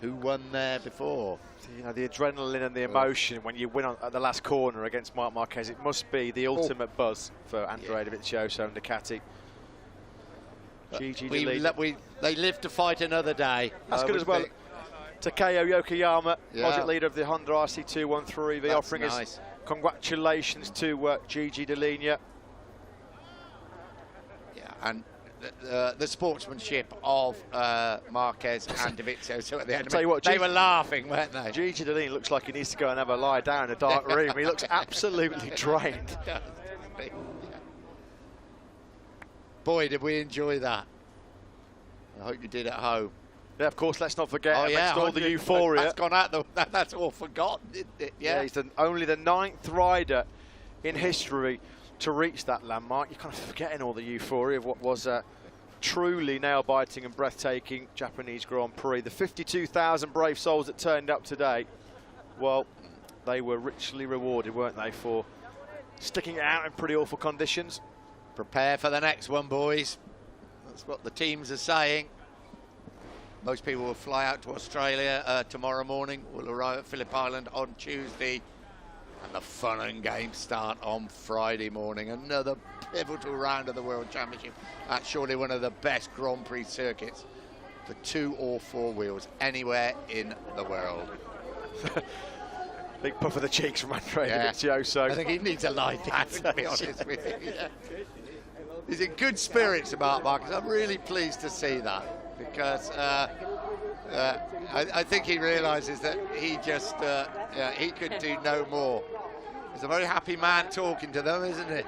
who won there before? You know, the adrenaline and the emotion when you win at the last corner against Marc Marquez, it must be the ultimate buzz for Andrea Dovizioso and Ducati. Gigi Dall'Igna. They live to fight another day. That's good as well. Takeo Yokoyama, project leader of the Honda RC213V, offering his congratulations to Gigi Dall'Igna. Yeah, and the sportsmanship of Marquez and Dovizioso at the end. They were laughing, weren't they? Gigi Dall'Igna looks like he needs to go and have a lie down in a dark room. He looks absolutely drained. Boy, did we enjoy that. I hope you did at home. Yeah, of course, let's not forget amidst all the euphoria. That's gone out, that's all forgotten, isn't it? Yeah, he's only the 9th rider in history to reach that landmark. You're kind of forgetting all the euphoria of what was a truly nail-biting and breathtaking Japanese Grand Prix. The 52,000 brave souls that turned up today, well, they were richly rewarded, weren't they, for sticking it out in pretty awful conditions. Prepare for the next one, boys. That's what the teams are saying. Most people will fly out to Australia tomorrow morning. We'll arrive at Phillip Island on Tuesday. And the fun and games start on Friday morning. Another pivotal round of the World Championship. That's surely one of the best Grand Prix circuits for 2 or 4 wheels anywhere in the world. Big puff of the cheeks from Andrea Dovizioso. I think he needs a lie down, to be honest with you. Yeah. He's in good spirits about Marcus. I'm really pleased to see that, because I think he realises that he just he could do no more. He's a very happy man talking to them, isn't he?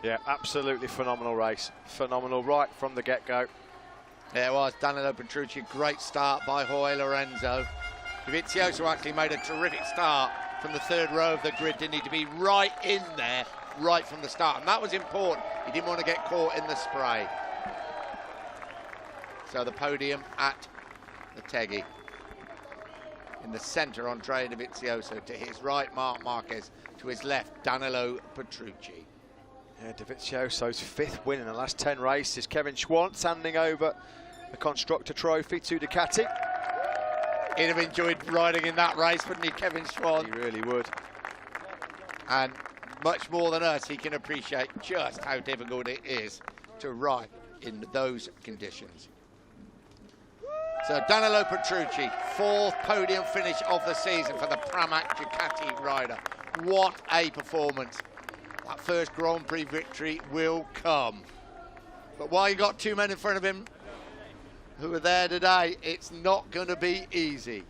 Yeah, absolutely phenomenal race. Phenomenal right from the get-go. There was Danilo Petrucci, great start by Jorge Lorenzo. Dovizioso actually made a terrific start from the 3rd row of the grid. Didn't need to be right in there right from the start, and that was important. He didn't want to get caught in the spray. So the podium at the Teggy. In the centre, Andrea Dovizioso. To his right, Marc Marquez. To his left, Danilo Petrucci. Yeah, Dovizioso's 5th win in the last 10 races. Kevin Schwantz handing over the Constructor Trophy to Ducati. He'd have enjoyed riding in that race, wouldn't he, Kevin Schwantz? He really would. And much more than us, he can appreciate just how difficult it is to ride in those conditions. So Danilo Petrucci, 4th podium finish of the season for the Pramac Ducati rider. What a performance. That first Grand Prix victory will come. But while you got 2 men in front of him who are there today, it's not going to be easy.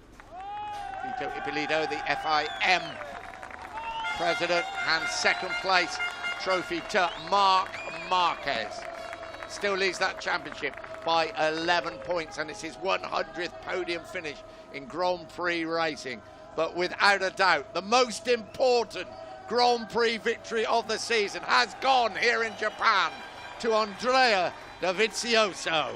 Vito Ippolito, the FIM president, hands 2nd place trophy to Marc Marquez. Still leads that championship by 11 points, and it's his 100th podium finish in Grand Prix racing. But without a doubt, the most important Grand Prix victory of the season has gone here in Japan to Andrea Dovizioso.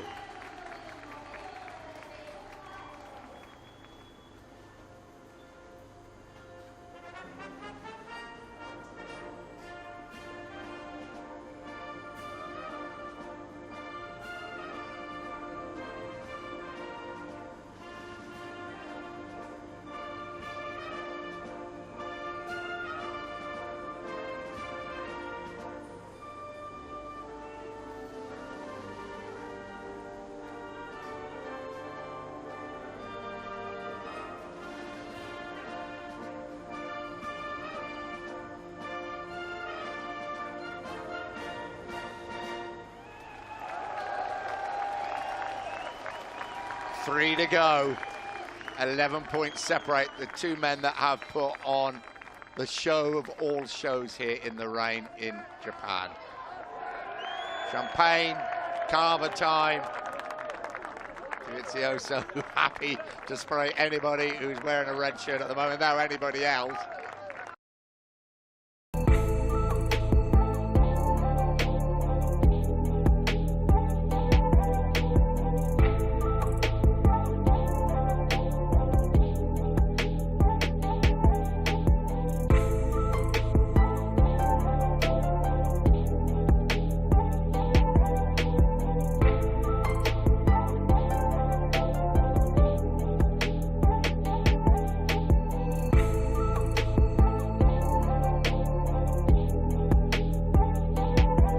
3 to go. 11 points separate the two men that have put on the show of all shows here in the rain in Japan. Champagne, carver time. Dovizioso happy to spray anybody who's wearing a red shirt at the moment, no, anybody else.